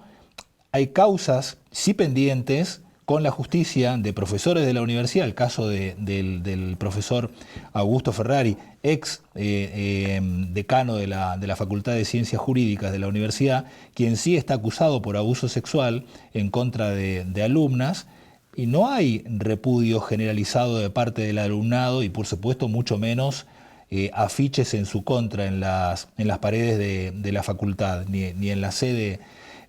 hay causas sí pendientes con la justicia de profesores de la universidad, el caso del profesor Augusto Ferrari, ex decano de la Facultad de Ciencias Jurídicas de la universidad, quien sí está acusado por abuso sexual en contra de alumnas, y no hay repudio generalizado de parte del alumnado y por supuesto mucho menos afiches en su contra en las paredes de la facultad, ni en la sede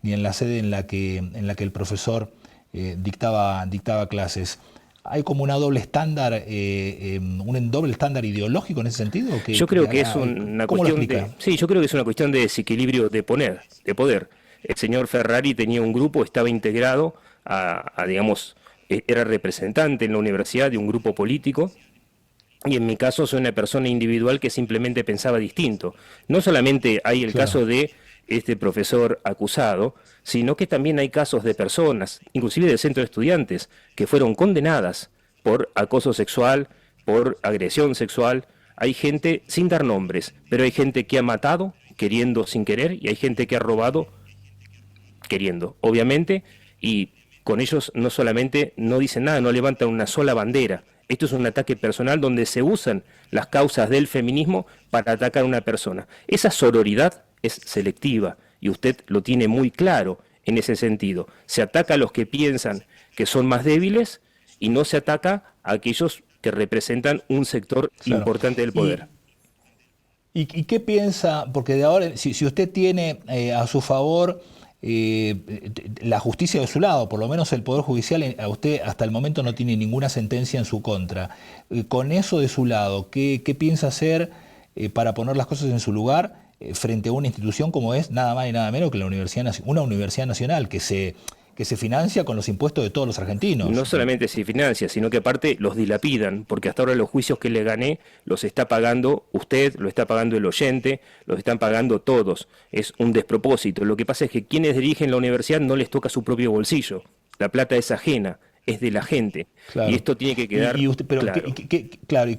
en la que el profesor dictaba clases. ¿Hay como una doble estándar, un doble estándar ideológico en ese sentido? Yo creo que es una cuestión yo creo que es una cuestión de desequilibrio de poder. El señor Ferrari tenía un grupo, estaba integrado digamos, era representante en la universidad de un grupo político, y en mi caso soy una persona individual que simplemente pensaba distinto. No solamente hay el caso de este profesor acusado, sino que también hay casos de personas, inclusive del centro de estudiantes, que fueron condenadas por acoso sexual, por agresión sexual. Hay gente, sin dar nombres, pero hay gente que ha matado queriendo sin querer, y hay gente que ha robado queriendo, obviamente, y con ellos no solamente no dicen nada, no levantan una sola bandera. Esto es un ataque personal donde se usan las causas del feminismo para atacar a una persona. Esa sororidad es selectiva y usted lo tiene muy claro en ese sentido. Se ataca a los que piensan que son más débiles y no se ataca a aquellos que representan un sector importante del poder. ¿Y qué piensa? Porque de ahora, si usted tiene a su favor la justicia de su lado, por lo menos el Poder Judicial, a usted hasta el momento no tiene ninguna sentencia en su contra. Con eso de su lado, ¿qué piensa hacer para poner las cosas en su lugar frente a una institución como es nada más y nada menos que una universidad nacional que se financia con los impuestos de todos los argentinos? No solamente se financia, sino que aparte los dilapidan, porque hasta ahora los juicios que le gané los está pagando usted, lo está pagando el oyente, los están pagando todos. Es un despropósito. Lo que pasa es que quienes dirigen la universidad no les toca su propio bolsillo. La plata es ajena, es de la gente. Claro. Y esto tiene que quedar claro.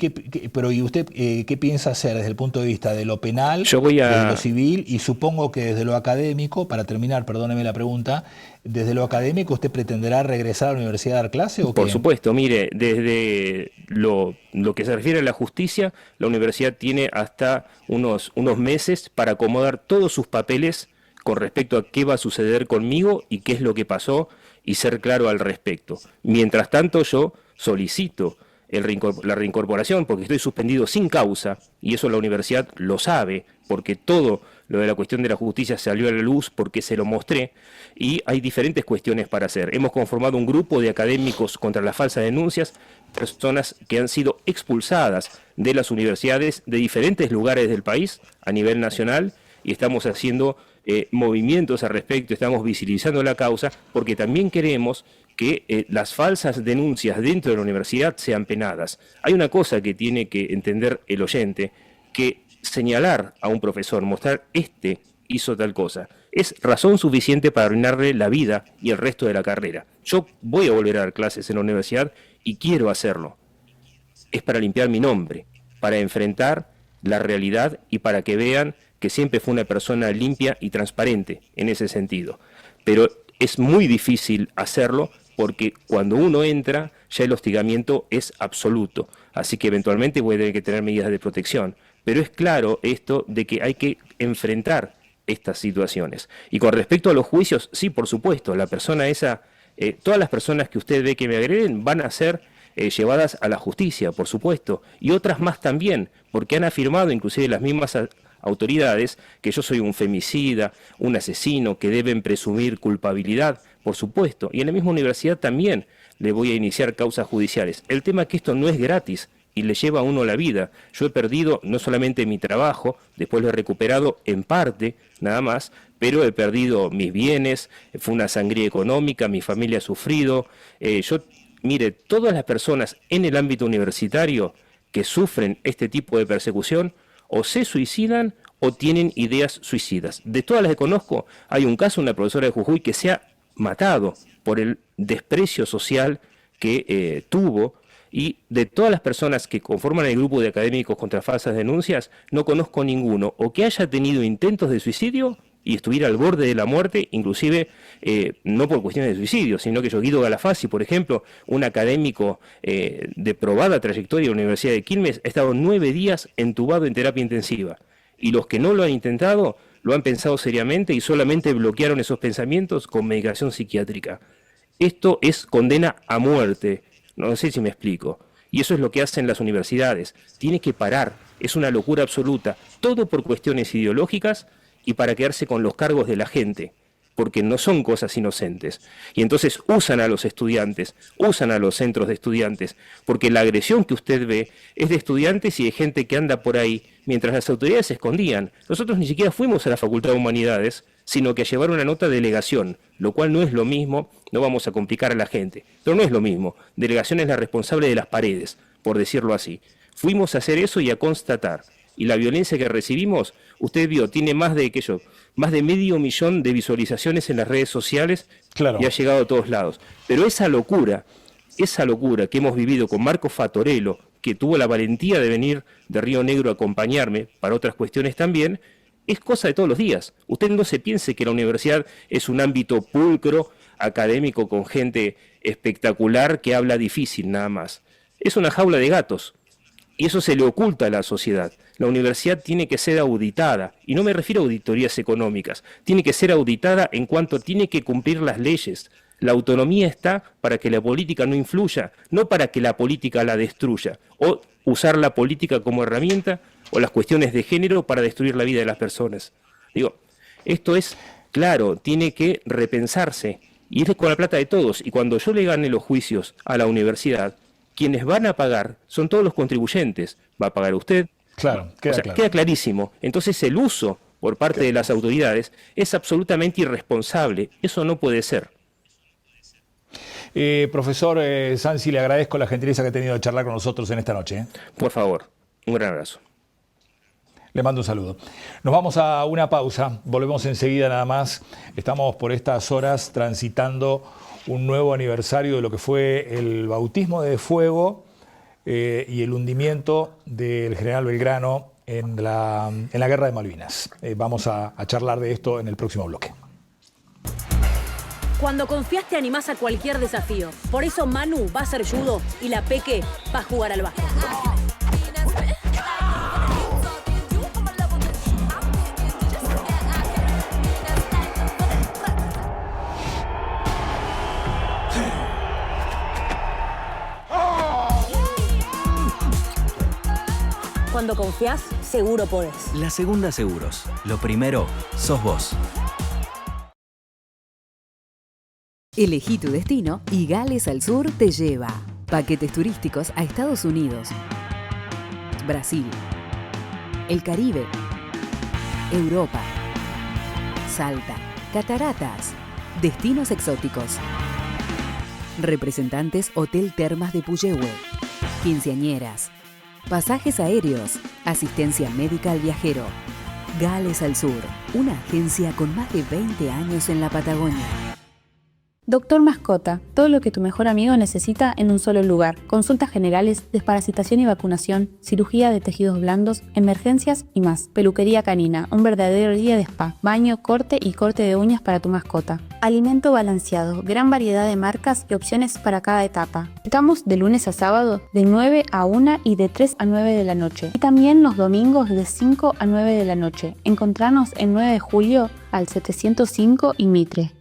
¿Y usted qué piensa hacer desde el punto de vista de lo penal, de lo civil y supongo que desde lo académico? Para terminar, perdóneme la pregunta, ¿desde lo académico usted pretenderá regresar a la universidad a dar clase o qué? Por supuesto, mire, desde lo que se refiere a la justicia, la universidad tiene hasta unos meses para acomodar todos sus papeles con respecto a qué va a suceder conmigo y qué es lo que pasó, y ser claro al respecto. Mientras tanto, yo solicito la reincorporación porque estoy suspendido sin causa, y eso la universidad lo sabe, porque todo lo de la cuestión de la justicia salió a la luz porque se lo mostré, y hay diferentes cuestiones para hacer. Hemos conformado un grupo de académicos contra las falsas denuncias, personas que han sido expulsadas de las universidades de diferentes lugares del país a nivel nacional, y estamos haciendo movimientos al respecto, estamos visibilizando la causa, porque también queremos que las falsas denuncias dentro de la universidad sean penadas. Hay una cosa que tiene que entender el oyente, que señalar a un profesor, mostrar hizo tal cosa, es razón suficiente para arruinarle la vida y el resto de la carrera. Yo voy a volver a dar clases en la universidad y quiero hacerlo. Es para limpiar mi nombre, para enfrentar la realidad y para que vean que siempre fue una persona limpia y transparente en ese sentido. Pero es muy difícil hacerlo porque cuando uno entra ya el hostigamiento es absoluto. Así que eventualmente voy a tener que tener medidas de protección. pero es claro esto de que hay que enfrentar estas situaciones. Y con respecto a los juicios, sí, por supuesto, la persona esa, todas las personas que usted ve que me agreden van a ser llevadas a la justicia, por supuesto, y otras más también, porque han afirmado, inclusive las mismas autoridades, que yo soy un femicida, un asesino, que deben presumir culpabilidad, por supuesto, y en la misma universidad también le voy a iniciar causas judiciales. El tema es que esto no es gratis y le lleva a uno la vida. Yo he perdido no solamente mi trabajo, después lo he recuperado en parte, nada más, pero he perdido mis bienes, fue una sangría económica, mi familia ha sufrido. Mire, todas las personas en el ámbito universitario que sufren este tipo de persecución o se suicidan o tienen ideas suicidas. De todas las que conozco, hay un caso, una profesora de Jujuy que se ha matado por el desprecio social que tuvo, y de todas las personas que conforman el grupo de académicos contra falsas denuncias, no conozco ninguno o que haya tenido intentos de suicidio y estuviera al borde de la muerte, inclusive no por cuestiones de suicidio, sino que Guido Galafasi, por ejemplo, un académico de probada trayectoria de la Universidad de Quilmes, ha estado 9 días entubado en terapia intensiva. Y los que no lo han intentado, lo han pensado seriamente y solamente bloquearon esos pensamientos con medicación psiquiátrica. Esto es condena a muerte. No sé si me explico. Y eso es lo que hacen las universidades. Tiene que parar. Es una locura absoluta. Todo por cuestiones ideológicas y para quedarse con los cargos de la gente, porque no son cosas inocentes. Y entonces usan a los estudiantes, usan a los centros de estudiantes, porque la agresión que usted ve es de estudiantes y de gente que anda por ahí, mientras las autoridades se escondían. Nosotros ni siquiera fuimos a la Facultad de Humanidades, sino que a llevar una nota de delegación, lo cual no es lo mismo, no vamos a complicar a la gente, pero no es lo mismo. Delegación es la responsable de las paredes, por decirlo así. Fuimos a hacer eso y a constatar. Y la violencia que recibimos, usted vio, tiene más de 500.000 de visualizaciones en las redes sociales, claro, y ha llegado a todos lados. Pero esa locura que hemos vivido con Marco Fatorello, que tuvo la valentía de venir de Río Negro a acompañarme para otras cuestiones también, es cosa de todos los días. Usted no se piense que la universidad es un ámbito pulcro, académico, con gente espectacular que habla difícil nada más. Es una jaula de gatos. Y eso se le oculta a la sociedad. La universidad tiene que ser auditada, y no me refiero a auditorías económicas, tiene que ser auditada en cuanto tiene que cumplir las leyes. La autonomía está para que la política no influya, no para que la política la destruya, o usar la política como herramienta, o las cuestiones de género para destruir la vida de las personas. Digo, esto es claro, tiene que repensarse, y es con la plata de todos, y cuando yo le gane los juicios a la universidad, quienes van a pagar son todos los contribuyentes. Va a pagar usted. Claro, queda clarísimo. Entonces el uso por parte de las autoridades es absolutamente irresponsable. Eso no puede ser. Profesor Sansi, le agradezco la gentileza que ha tenido de charlar con nosotros en esta noche. Por favor, un gran abrazo. Le mando un saludo. Nos vamos a una pausa. Volvemos enseguida nada más. Estamos por estas horas transitando un nuevo aniversario de lo que fue el bautismo de fuego y el hundimiento del general Belgrano en la Guerra de Malvinas. Vamos a charlar de esto en el próximo bloque. Cuando confías te animás a cualquier desafío. Por eso Manu va a hacer judo y la Peque va a jugar al básquet. Cuando confías, seguro podés. La Segunda Seguros. Lo primero, sos vos. Elegí tu destino y Gales al Sur te lleva. Paquetes turísticos a Estados Unidos, Brasil, el Caribe, Europa, Salta, cataratas, destinos exóticos. Representantes Hotel Termas de Puyehue, quinceañeras, pasajes aéreos, asistencia médica al viajero. Gales al Sur, una agencia con más de 20 años en la Patagonia. Doctor Mascota, todo lo que tu mejor amigo necesita en un solo lugar. Consultas generales, desparasitación y vacunación, cirugía de tejidos blandos, emergencias y más. Peluquería canina, un verdadero día de spa. Baño, corte y corte de uñas para tu mascota. Alimento balanceado, gran variedad de marcas y opciones para cada etapa. Estamos de lunes a sábado de 9 a 1 y de 3 a 9 de la noche. Y también los domingos de 5 a 9 de la noche. Encontranos en 9 de julio al 705 y Mitre.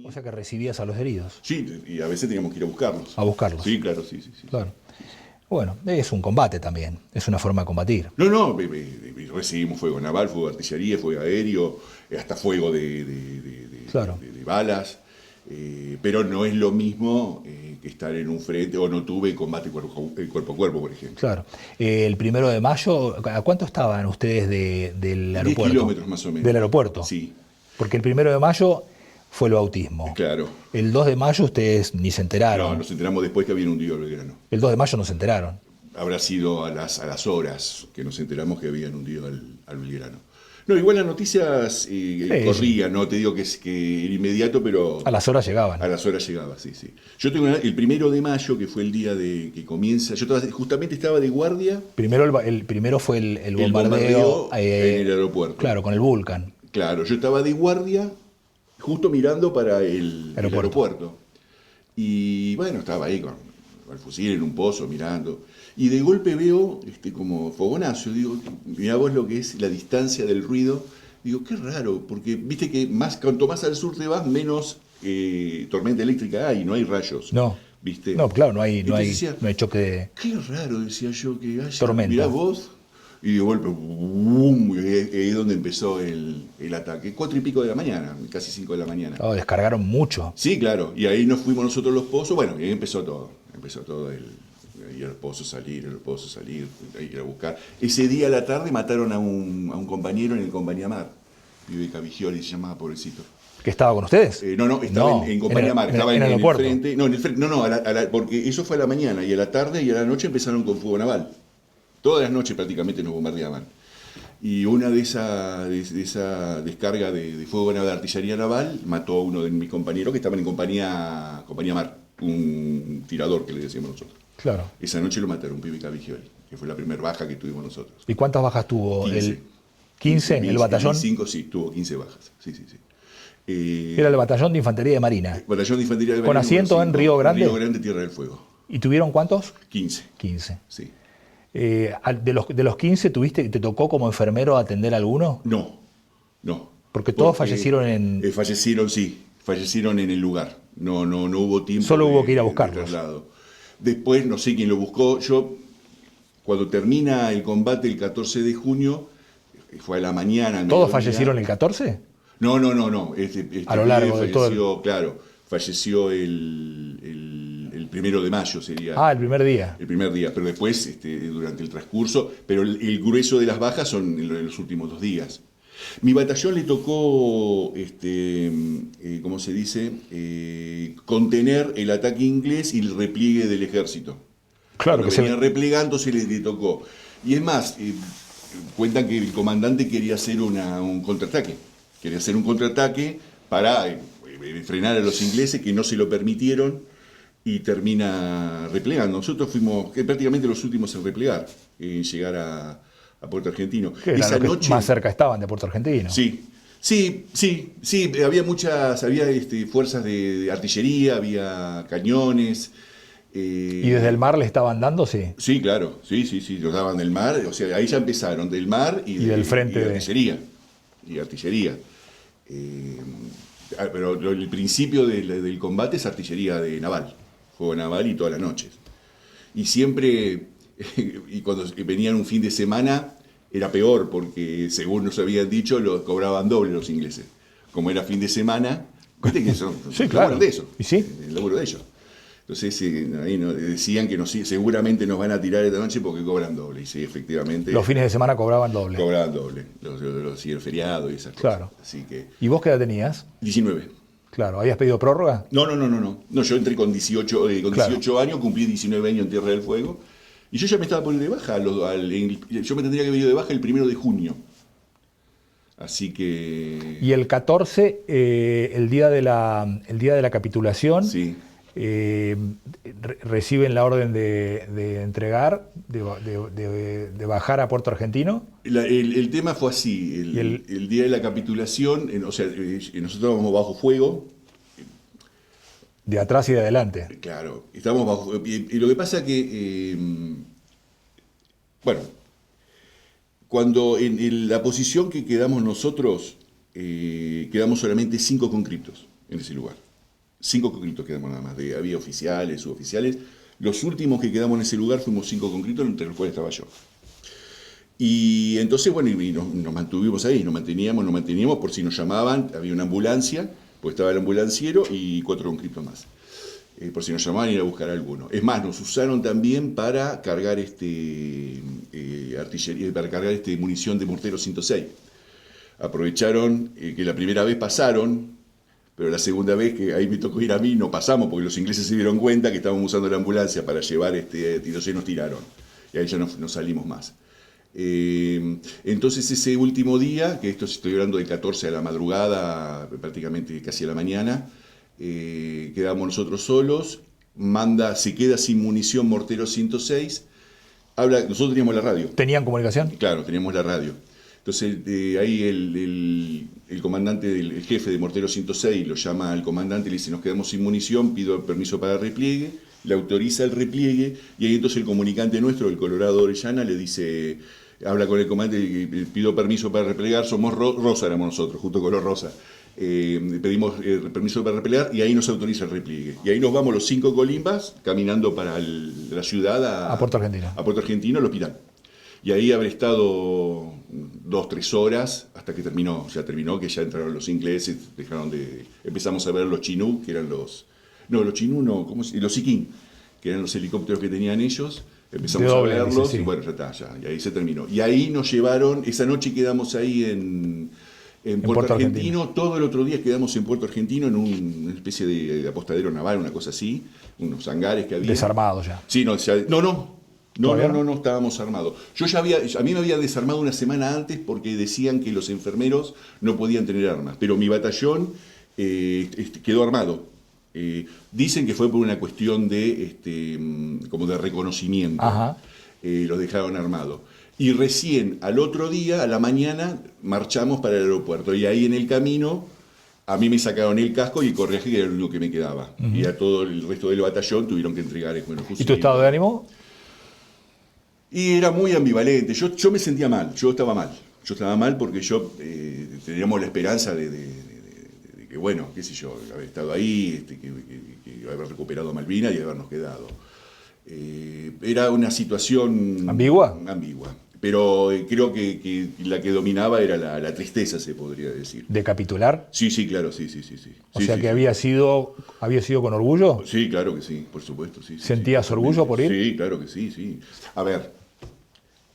O sea que recibías a los heridos. Sí, y a veces teníamos que ir a buscarlos. A buscarlos. Sí, claro, sí. Claro. Bueno, es un combate también, es una forma de combatir. No, recibimos fuego naval, fuego de artillería, fuego aéreo, hasta fuego de balas, pero no es lo mismo que estar en un frente, o no tuve combate cuerpo a cuerpo, por ejemplo. Claro. El 1 de mayo, ¿a cuánto estaban ustedes del aeropuerto? 10 kilómetros más o menos. ¿Del aeropuerto? Sí. Porque el 1 de mayo fue el bautismo. Claro. El 2 de mayo ustedes ni se enteraron. No, nos enteramos después que habían hundido el Belgrano. El 2 de mayo no se enteraron. Habrá sido a las horas que nos enteramos que habían hundido al Belgrano. No, igual las noticias corrían, no te digo que era inmediato, pero... A las horas llegaban. A las horas llegaba, sí. Yo tengo el 1 de mayo, que fue el día que comienza, justamente estaba de guardia. El primero fue el bombardeo en el aeropuerto. Claro, con el Vulcan. Claro, yo estaba de guardia, justo mirando para el aeropuerto. Y bueno, estaba ahí con el fusil en un pozo, mirando. Y de golpe veo como fogonazo. Digo, mirá vos lo que es la distancia del ruido. Digo, qué raro, porque viste que cuanto más al sur te vas, menos tormenta eléctrica hay, no hay rayos. No. ¿Viste? No, claro, no hay choque de... Qué raro, decía yo, que haya... Tormenta. Mirá vos. Y de golpe, ¡bum! Y ahí es donde empezó el ataque. 4 y pico de la mañana, casi 5 de la mañana. Oh, descargaron mucho. Sí, claro. Y ahí nos fuimos nosotros los pozos. Bueno, y ahí empezó todo. Ir a los pozos, salir, ir a buscar. Ese día a la tarde mataron a un compañero en el Compañía Mar. Vive Cavigioli, se llamaba, pobrecito. ¿Que estaba con ustedes? No, estaba en Compañía Mar. Estaba en el frente. No, en el frente. Porque eso fue a la mañana. Y a la tarde y a la noche empezaron con fuego naval. Todas las noches prácticamente nos bombardeaban. Y una de esa descarga de fuego de artillería naval mató a uno de mis compañeros que estaban en compañía Mar, un tirador que le decíamos nosotros. Claro. Esa noche lo mataron, un pibe Cavigioli, que fue la primera baja que tuvimos nosotros. ¿Y cuántas bajas tuvo? 15. ¿15 en el batallón? 5, sí, tuvo 15 bajas. Sí. Era el batallón de infantería de Marina. Batallón de infantería de Marina. ¿Con asiento en Río Grande? Río Grande, Tierra del Fuego. ¿Y tuvieron cuántos? 15. 15. Sí. ¿De los 15 te tocó como enfermero atender a alguno? No. Porque todos fallecieron en... Fallecieron en el lugar. No hubo tiempo. Solo hubo que ir a buscarlos. Después, no sé quién lo buscó. Yo, cuando termina el combate el 14 de junio, fue a la mañana. ¿Todos fallecieron el 14? No. A lo largo de todo. Claro, falleció el 1 de mayo sería. Ah, el primer día. El primer día, pero después, durante el transcurso, pero el grueso de las bajas son en los últimos 2 días. Mi batallón le tocó, ¿cómo se dice? Contener el ataque inglés y el repliegue del ejército. Claro que venía replegándose le tocó. Y es más, cuentan que el comandante quería hacer un contraataque. Quería hacer un contraataque para frenar a los ingleses que no se lo permitieron y termina replegando. Nosotros fuimos prácticamente los últimos en replegar, en llegar a Puerto Argentino. Esa noche más cerca estaban de Puerto Argentino. Sí, había fuerzas de artillería, había cañones. ¿Y desde el mar le estaban dando? Sí, claro, sí, los daban del mar, o sea, ahí ya empezaron, del mar y del frente y artillería. Pero el principio del combate es artillería naval, fuego naval y todas las noches. Y siempre, y cuando venían un fin de semana, era peor, porque según nos habían dicho, lo cobraban doble los ingleses. Como era fin de semana, viste que son claro. De eso, ¿Y sí? el laburo de ellos. Entonces ahí decían que seguramente nos van a tirar esta noche porque cobran doble. Y sí, efectivamente. Los fines de semana cobraban doble. Cobraban doble. Los feriados y esas claro. Cosas. Así que, ¿y vos qué edad tenías? 19. Claro. ¿Habías pedido prórroga? No, yo entré con 18 años, cumplí 19 años en Tierra del Fuego. Y yo ya me estaba poniendo de baja. Yo me tendría que haber ido de baja el 1 de junio. Así que... Y el 14, el día de la capitulación, reciben la orden de entregar, de bajar a Puerto Argentino. El tema fue así. El día de la capitulación, nosotros vamos bajo fuego. De atrás y de adelante. Claro, estamos bajo... Y lo que pasa que... cuando en la posición que quedamos nosotros, quedamos solamente 5 conscriptos en ese lugar. 5 conscriptos quedamos nada más. Había oficiales, suboficiales. Los últimos que quedamos en ese lugar fuimos 5 conscriptos, entre los cuales estaba yo. Y entonces, y nos mantuvimos ahí, nos manteníamos por si nos llamaban. Había una ambulancia, pues estaba el ambulanciero y 4 conscriptos más. Por si nos llamaban ir a buscar a alguno. Es más, nos usaron también para cargar artillería, para cargar munición de mortero 106. Aprovecharon que la primera vez pasaron, pero la segunda vez que ahí me tocó ir a mí no pasamos porque los ingleses se dieron cuenta que estábamos usando la ambulancia para llevar tiros y nos tiraron. Y ahí ya no salimos más. Entonces ese último día, que esto estoy hablando de 14 a la madrugada, prácticamente casi a la mañana, quedamos nosotros solos, se queda sin munición mortero 106, nosotros teníamos la radio. ¿Tenían comunicación? Claro, teníamos la radio. Entonces ahí el comandante, el jefe de mortero 106 lo llama al comandante y le dice: nos quedamos sin munición, pido permiso para repliegue, le autoriza el repliegue y ahí entonces el comunicante nuestro, el Colorado Orellana, le dice, habla con el comandante y pido permiso para replegar, somos Rosa, éramos nosotros, junto con los Rosa. Pedimos permiso para replegar y ahí nos autoriza el repliegue. Y ahí nos vamos los 5 colimbas caminando para la ciudad a Puerto Argentino. A Puerto Argentino, al hospital. Y ahí habré estado 2-3 horas hasta que terminó, que ya entraron los ingleses, empezamos a ver los Chinook, que eran los Siquín, que eran los helicópteros que tenían ellos. Empezamos a verlos y bueno, y ahí se terminó. Y ahí nos llevaron, esa noche quedamos ahí en Puerto Argentino. Todo el otro día quedamos en Puerto Argentino en una especie de apostadero naval, una cosa así, unos hangares que había. Desarmados ya. Sí, no, estábamos armados. A mí me habían desarmado una semana antes porque decían que los enfermeros no podían tener armas, pero mi batallón quedó armado. Dicen que fue por una cuestión como de reconocimiento. Los dejaron armados. Y recién al otro día, a la mañana, marchamos para el aeropuerto. Y ahí en el camino, a mí me sacaron el casco y el correaje, que era lo único que me quedaba. Y a todo el resto del batallón tuvieron que entregar el fusil. ¿Y tu estado de ánimo? Y era muy ambivalente. Yo me sentía mal, yo estaba mal. Yo estaba mal porque teníamos la esperanza de que, bueno, qué sé yo, haber estado ahí, que haber recuperado Malvinas y habernos quedado. Era una situación... ¿Ambigua? Ambigua. Pero creo que la que dominaba era la tristeza, se podría decir. ¿De capitular? Sí, claro, sí. O sea que había sido con orgullo. Sí, claro que sí, por supuesto. Sí, ¿Sentías orgullo por ir? Sí, claro que sí. A ver,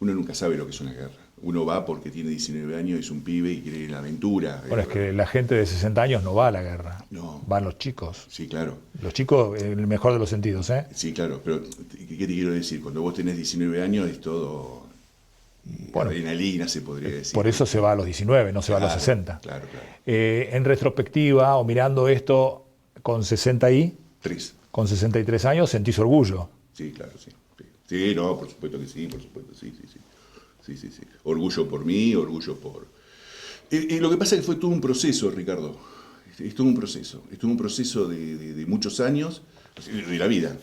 uno nunca sabe lo que es una guerra. Uno va porque tiene 19 años, es un pibe y quiere la aventura. Bueno, es que la gente de 60 años no va a la guerra. No. Van los chicos. Sí, claro. Los chicos, en el mejor de los sentidos, ¿eh? Sí, claro. Pero, ¿qué te quiero decir? Cuando vos tenés 19 años es todo adrenalina, se podría decir. Por eso se va a los 19, no se va a los 60. Claro. En retrospectiva, o mirando esto con 63 años, ¿sentís orgullo? Sí, claro, sí. Sí, no, por supuesto que sí, sí. Orgullo por mí, orgullo por... lo que pasa es que fue todo un proceso, Ricardo. Es todo un proceso de muchos años de la vida.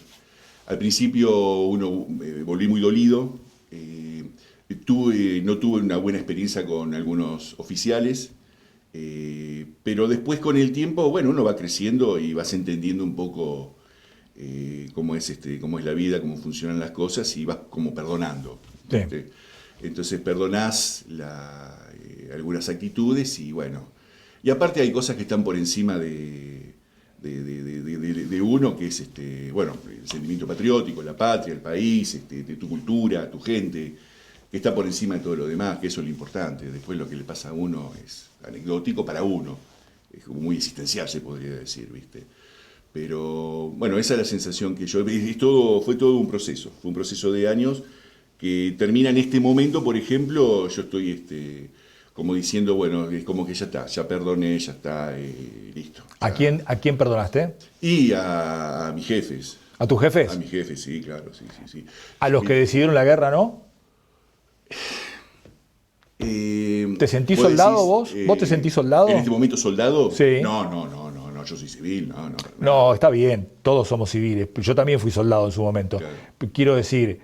Al principio volví muy dolido, no tuve una buena experiencia con algunos oficiales, pero después con el tiempo, uno va creciendo y vas entendiendo un poco cómo es la vida, cómo funcionan las cosas y vas como perdonando. Sí. Entonces perdonás algunas actitudes y y aparte hay cosas que están por encima de uno, que es el sentimiento patriótico, la patria, el país, de tu cultura, tu gente, que está por encima de todo lo demás, que eso es lo importante. Después lo que le pasa a uno es anecdótico para uno, es como muy existencial, se podría decir, ¿viste? Pero esa es la sensación que yo... Fue todo un proceso de años que termina en este momento. Por ejemplo, yo estoy como diciendo, es como que ya está, ya perdoné, ya está, listo. ¿A quién perdonaste? Y a mis jefes. ¿A tus jefes? A mis jefes, sí, claro, sí. ¿A los que decidieron la guerra, no? ¿Te sentís soldado vos? ¿Vos te sentís soldado? ¿En este momento soldado? Sí. No, yo soy civil, no. No, está bien, todos somos civiles. Yo también fui soldado en su momento. Claro. Quiero decir,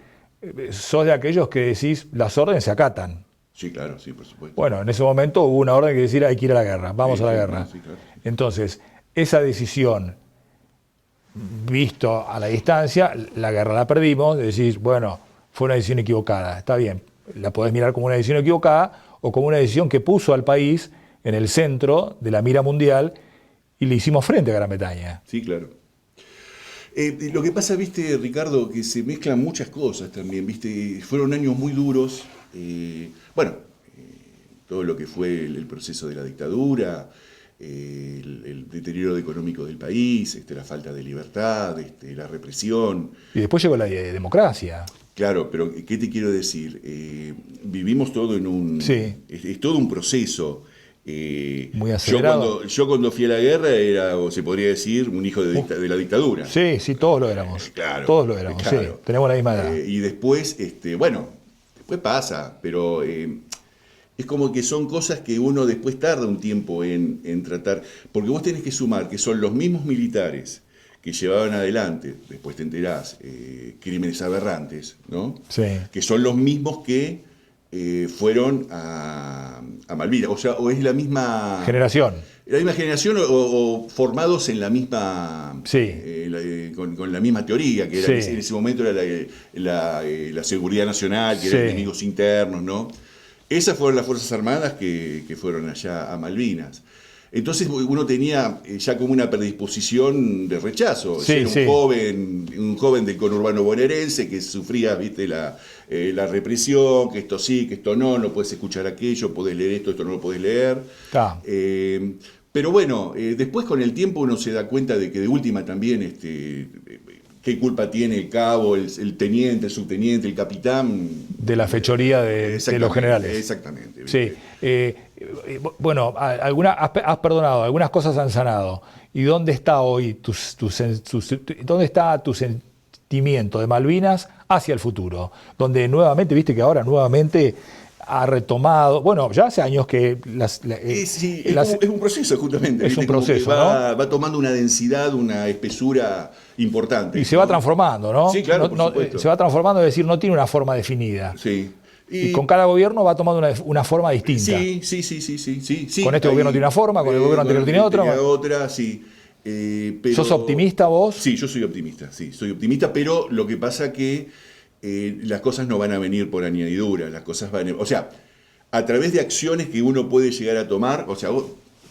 sos de aquellos que decís, las órdenes se acatan. Sí, claro, sí, por supuesto. Bueno, en ese momento hubo una orden que decir, hay que ir a la guerra, vamos a la guerra. Sí, claro. Entonces, esa decisión, visto a la distancia, la guerra la perdimos, decís, fue una decisión equivocada, está bien. La podés mirar como una decisión equivocada o como una decisión que puso al país en el centro de la mira mundial y le hicimos frente a Gran Bretaña. Sí, claro. Lo que pasa, viste, Ricardo, que se mezclan muchas cosas también, viste, fueron años muy duros, todo lo que fue el proceso de la dictadura, el deterioro económico del país, la falta de libertad, la represión. Y después llegó la democracia. Claro, pero ¿qué te quiero decir? Vivimos todo en un... Sí. Es todo un proceso. Muy acelerado. Yo cuando fui a la guerra era, o se podría decir, un hijo de la dictadura. Sí, todos lo éramos. Claro. Todos lo éramos, claro. Sí. Tenemos la misma edad. Y después, después pasa, pero es como que son cosas que uno después tarda un tiempo en tratar. Porque vos tenés que sumar que son los mismos militares que llevaban adelante, después te enterás, crímenes aberrantes, ¿no? Sí. Que son los mismos que fueron a Malvinas, o es la misma generación. La misma generación o formados en la misma, con la misma teoría, que era en ese momento era la seguridad nacional, que eran enemigos internos, ¿no? Esas fueron las Fuerzas Armadas que fueron allá a Malvinas. Entonces uno tenía ya como una predisposición de rechazo. Sí, un joven del conurbano bonaerense que sufría, viste, la represión, que esto sí, que esto no puedes escuchar aquello, podés leer esto no lo podés leer. Pero después con el tiempo uno se da cuenta de que de última también qué culpa tiene el cabo, el teniente, el subteniente, el capitán. De la fechoría de los generales. Exactamente. ¿Viste? Sí. Has perdonado, algunas cosas han sanado. ¿Y dónde está hoy dónde está tu sentimiento de Malvinas hacia el futuro? Donde nuevamente, viste que ahora nuevamente ha retomado, ya hace años que es un proceso justamente. Es un proceso, va tomando una densidad, una espesura importante. Y se va transformando, ¿no? Sí, claro, por supuesto. Se va transformando, es decir, no tiene una forma definida. Sí. Y con cada gobierno va tomando una forma distinta. Sí. Con este gobierno tiene una forma, con el gobierno anterior tiene otra. Pero, ¿sos optimista vos? Sí, yo soy optimista, pero lo que pasa que las cosas no van a venir por añadidura, las cosas van a través de acciones que uno puede llegar a tomar,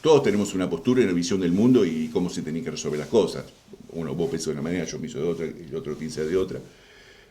todos tenemos una postura y una visión del mundo y cómo se tienen que resolver las cosas. Vos pensás de una manera, yo pienso de otra, y el otro piensa de otra.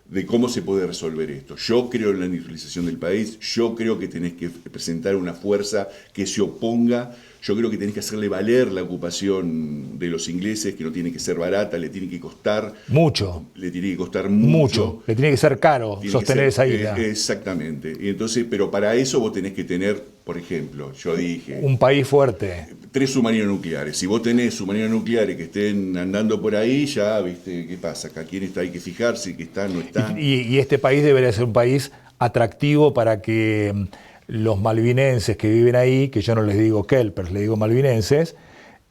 de cómo se puede resolver esto. Yo creo en la industrialización del país, yo creo que tenés que presentar una fuerza que se oponga, yo creo que tenés que hacerle valer la ocupación de los ingleses, que no tiene que ser barata, le tiene que costar... Mucho. Le tiene que costar mucho. Le tiene que ser caro sostener esa isla. Exactamente. Y entonces, pero para eso vos tenés que tener, por ejemplo, yo dije... Un país fuerte. 3 submarinos nucleares. Si vos tenés submarinos nucleares que estén andando por ahí, ya, ¿viste? ¿Qué pasa? ¿A quién está? Hay que fijarse, que están, no están. Y este país debería ser un país atractivo para que los malvinenses que viven ahí, que yo no les digo kelpers, les digo malvinenses,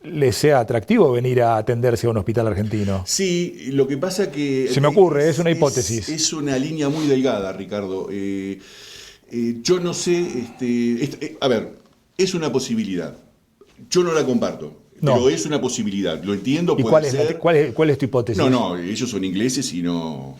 les sea atractivo venir a atenderse a un hospital argentino. Sí, lo que pasa que... Se me ocurre, es una hipótesis. Es una línea muy delgada, Ricardo. Yo no sé, a ver, es una posibilidad. Yo no la comparto, pero es una posibilidad. Lo entiendo, ¿Y puede ser. ¿Cuál es tu hipótesis? No, ellos son ingleses y no...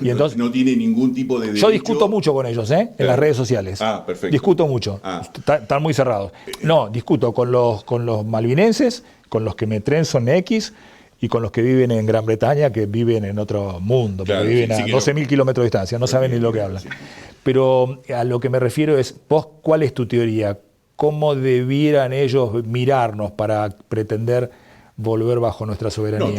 ¿Y entonces? No tiene ningún tipo de derecho. Yo discuto mucho con ellos, en las redes sociales. Ah, perfecto. Discuto mucho. Están muy cerrados. No, discuto con los malvinenses, con los que me trenzo en X y con los que viven en Gran Bretaña, que viven en otro mundo, porque viven a 12.000 kilómetros de distancia, no saben ni lo que hablan. Pero a lo que me refiero es, vos, ¿cuál es tu teoría? ¿Cómo debieran ellos mirarnos para pretender volver bajo nuestra soberanía? No,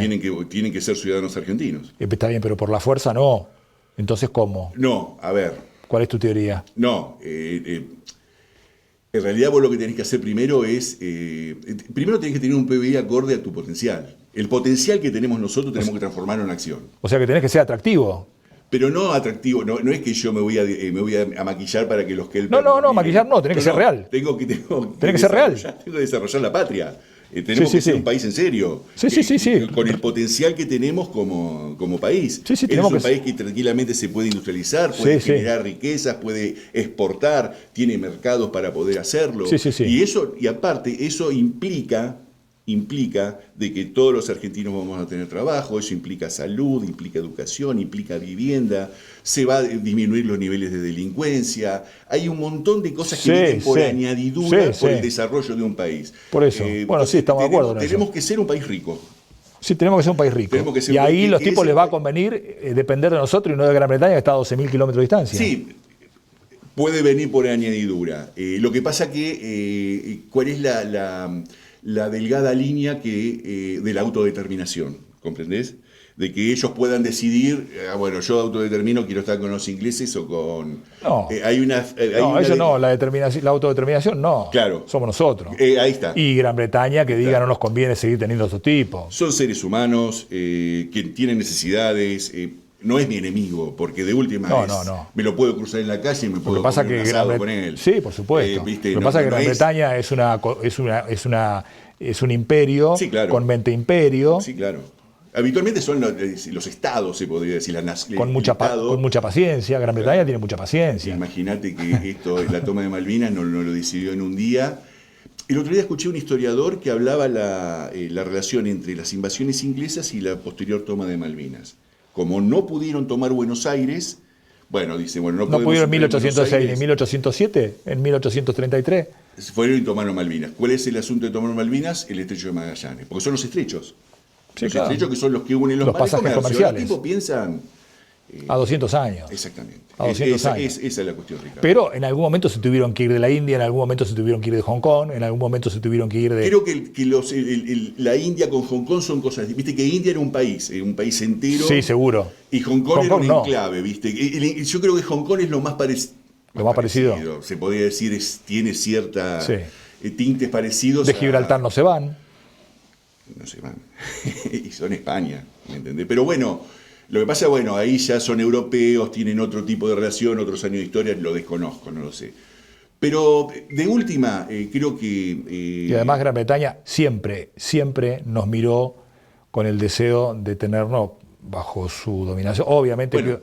tienen que ser ciudadanos argentinos. Está bien, pero por la fuerza no. Entonces, ¿cómo? No, a ver. ¿Cuál es tu teoría? No, en realidad vos lo que tenés que hacer primero es, primero tenés que tener un PBI acorde a tu potencial. El potencial que tenemos nosotros tenemos que transformarlo en acción. O sea que tenés que ser atractivo. Pero no atractivo, no es que yo me voy a maquillar para que los que... No, maquillar no, tenés que ser real. Tenés que ser real. Tengo que desarrollar la patria. Tenemos que ser un país en serio. Sí. Con el potencial que tenemos como país. Es un país que tranquilamente se puede industrializar, puede generar riquezas, puede exportar, tiene mercados para poder hacerlo. Y aparte, eso implica de que todos los argentinos vamos a tener trabajo, eso implica salud, implica educación, implica vivienda, se va a disminuir los niveles de delincuencia, hay un montón de cosas que vienen por añadidura por el desarrollo de un país. Por eso, estamos de acuerdo. Tenemos que ser un país rico. Sí, tenemos que ser un país rico. Y ahí los tipos les va a convenir depender de nosotros y no de Gran Bretaña, que está a 12.000 kilómetros de distancia. Sí, puede venir por añadidura. Lo que pasa que, ¿cuál es la delgada línea de la autodeterminación? ¿Comprendés? De que ellos puedan decidir, yo autodetermino, quiero estar con los ingleses o con... No, la autodeterminación no. Claro. Somos nosotros. Ahí está. Y Gran Bretaña que diga no nos conviene seguir teniendo estos tipos. Son seres humanos que tienen necesidades... no es mi enemigo, porque de última me lo puedo cruzar en la calle y me puedo comer un asado con él. Sí, por supuesto. Lo que pasa es que Gran Bretaña es un imperio con 20 imperios. Sí, claro. Habitualmente son los estados, se podría decir, con mucha paciencia. Gran Bretaña tiene mucha paciencia. Imagínate que la toma de Malvinas no lo decidió en un día. El otro día escuché un historiador que hablaba la relación entre las invasiones inglesas y la posterior toma de Malvinas. Como no pudieron tomar Buenos Aires, no pudieron en 1806 ni en 1807, en 1833. Fueron y tomaron Malvinas. ¿Cuál es el asunto de tomar Malvinas? El estrecho de Magallanes. Porque son los estrechos. Estrechos que son los que unen los pasajes comerciales. Los tipos piensan... a 200 años. Exactamente. A 200 años. Esa es la cuestión, Ricardo. Pero en algún momento se tuvieron que ir de la India, en algún momento se tuvieron que ir de Hong Kong, en algún momento se tuvieron que ir de... Creo que la India con Hong Kong son cosas... Viste que India era un país entero. Sí, seguro. Y Hong Kong era un enclave, ¿viste? Yo creo que Hong Kong es lo más parecido. Lo más parecido. Se podría decir, tiene cierta tintes parecidos. De Gibraltar no se van. No se van. Y son España, ¿me entendés? Pero bueno, lo que pasa, ahí ya son europeos, tienen otro tipo de relación, otros años de historia, lo desconozco, no lo sé. Pero de última, creo que... y además Gran Bretaña siempre nos miró con el deseo de tenernos bajo su dominación. Obviamente...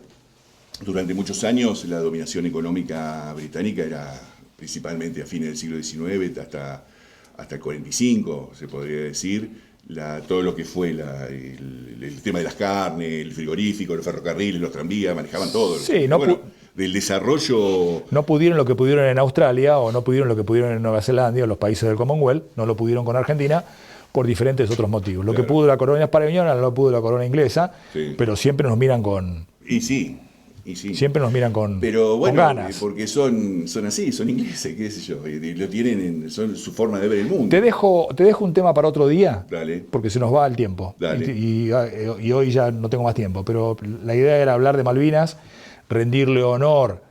Durante muchos años la dominación económica británica era principalmente a fines del siglo XIX hasta el 45, se podría decir. Todo lo que fue el tema de las carnes, el frigorífico, los ferrocarriles, los tranvías, manejaban todo. Sí, del desarrollo... No pudieron lo que pudieron en Australia o no pudieron lo que pudieron en Nueva Zelanda o los países del Commonwealth, no lo pudieron con Argentina por diferentes otros motivos. Lo que pudo la corona española no lo pudo la corona inglesa, pero siempre nos miran con Y sí. Siempre nos miran con Pero bueno, con ganas. porque son así, son ingleses, qué sé yo, y lo tienen, son su forma de ver el mundo. Te dejo un tema para otro día, Dale. porque se nos va el tiempo. Dale. Y hoy ya no tengo más tiempo, pero la idea era hablar de Malvinas, rendirle honor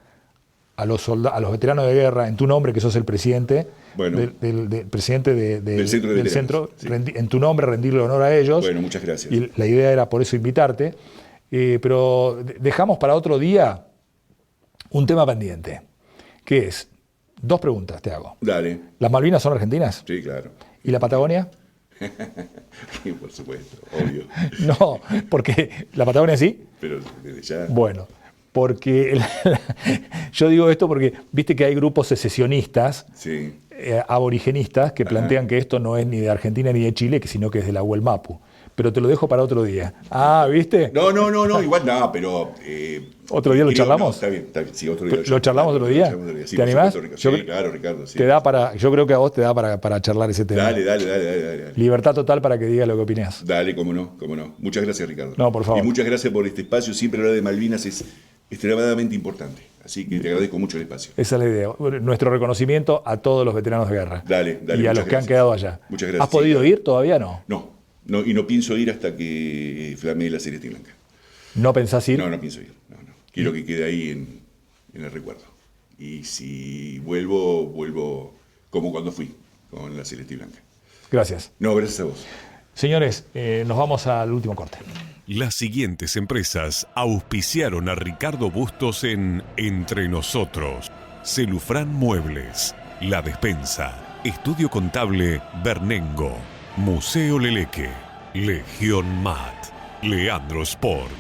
a los veteranos de guerra en tu nombre, que sos el presidente, Bueno. del presidente del centro, sí. En tu nombre rendirle honor a ellos. Bueno, muchas gracias. Y la idea era por eso invitarte. Pero dejamos para otro día un tema pendiente, que es, 2 preguntas te hago. Dale. ¿Las Malvinas son argentinas? Sí, claro. ¿Y la Patagonia? Sí, por supuesto, obvio. No, porque la Patagonia sí. Pero desde ya. Bueno, porque yo digo esto porque viste que hay grupos secesionistas, Sí. aborigenistas, que plantean que esto no es ni de Argentina ni de Chile, sino que es de la Huelmapu. Pero te lo dejo para otro día. Ah, ¿viste? No, igual no, pero... ¿Otro día lo charlamos? No, está bien, sí, otro día. ¿Lo charlamos otro día? Sí, ¿Te animás? Sí, claro, Ricardo. Sí. Yo creo que a vos te da para charlar ese tema. Dale. Libertad total para que digas lo que opinás. Dale, cómo no. Muchas gracias, Ricardo. No, por favor. Y muchas gracias por este espacio. Siempre hablar de Malvinas es extremadamente importante. Así que te agradezco mucho el espacio. Esa es la idea. Nuestro reconocimiento a todos los veteranos de guerra. Dale. Y a los que han quedado allá. Muchas gracias. ¿Has podido ir? ¿Todavía no? No, y no pienso ir hasta que flamee la Celeste Blanca. ¿No pensás ir? No pienso ir. No. Quiero que quede ahí en el recuerdo. Y si vuelvo como cuando fui, con la Celeste Blanca. Gracias. No, gracias a vos. Señores, nos vamos al último corte. Las siguientes empresas auspiciaron a Ricardo Bustos en Entre Nosotros: Celufrán Muebles, La Despensa, Estudio Contable Bernengo, Museo Leleque, Legión Mat, Leandro Sport,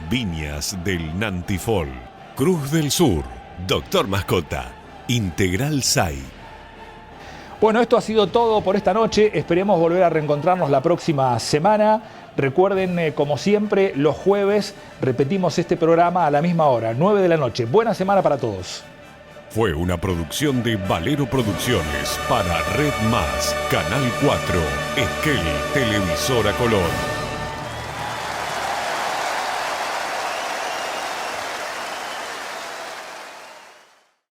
Viñas del Nantifol, Cruz del Sur, Doctor Mascota, Integral SAI. Bueno, esto ha sido todo por esta noche. Esperemos volver a reencontrarnos la próxima semana. Recuerden, como siempre, los jueves repetimos este programa a la misma hora, 9 de la noche. Buena semana para todos. Fue una producción de Valero Producciones para Red Más, Canal 4, Esquel, Televisora Color.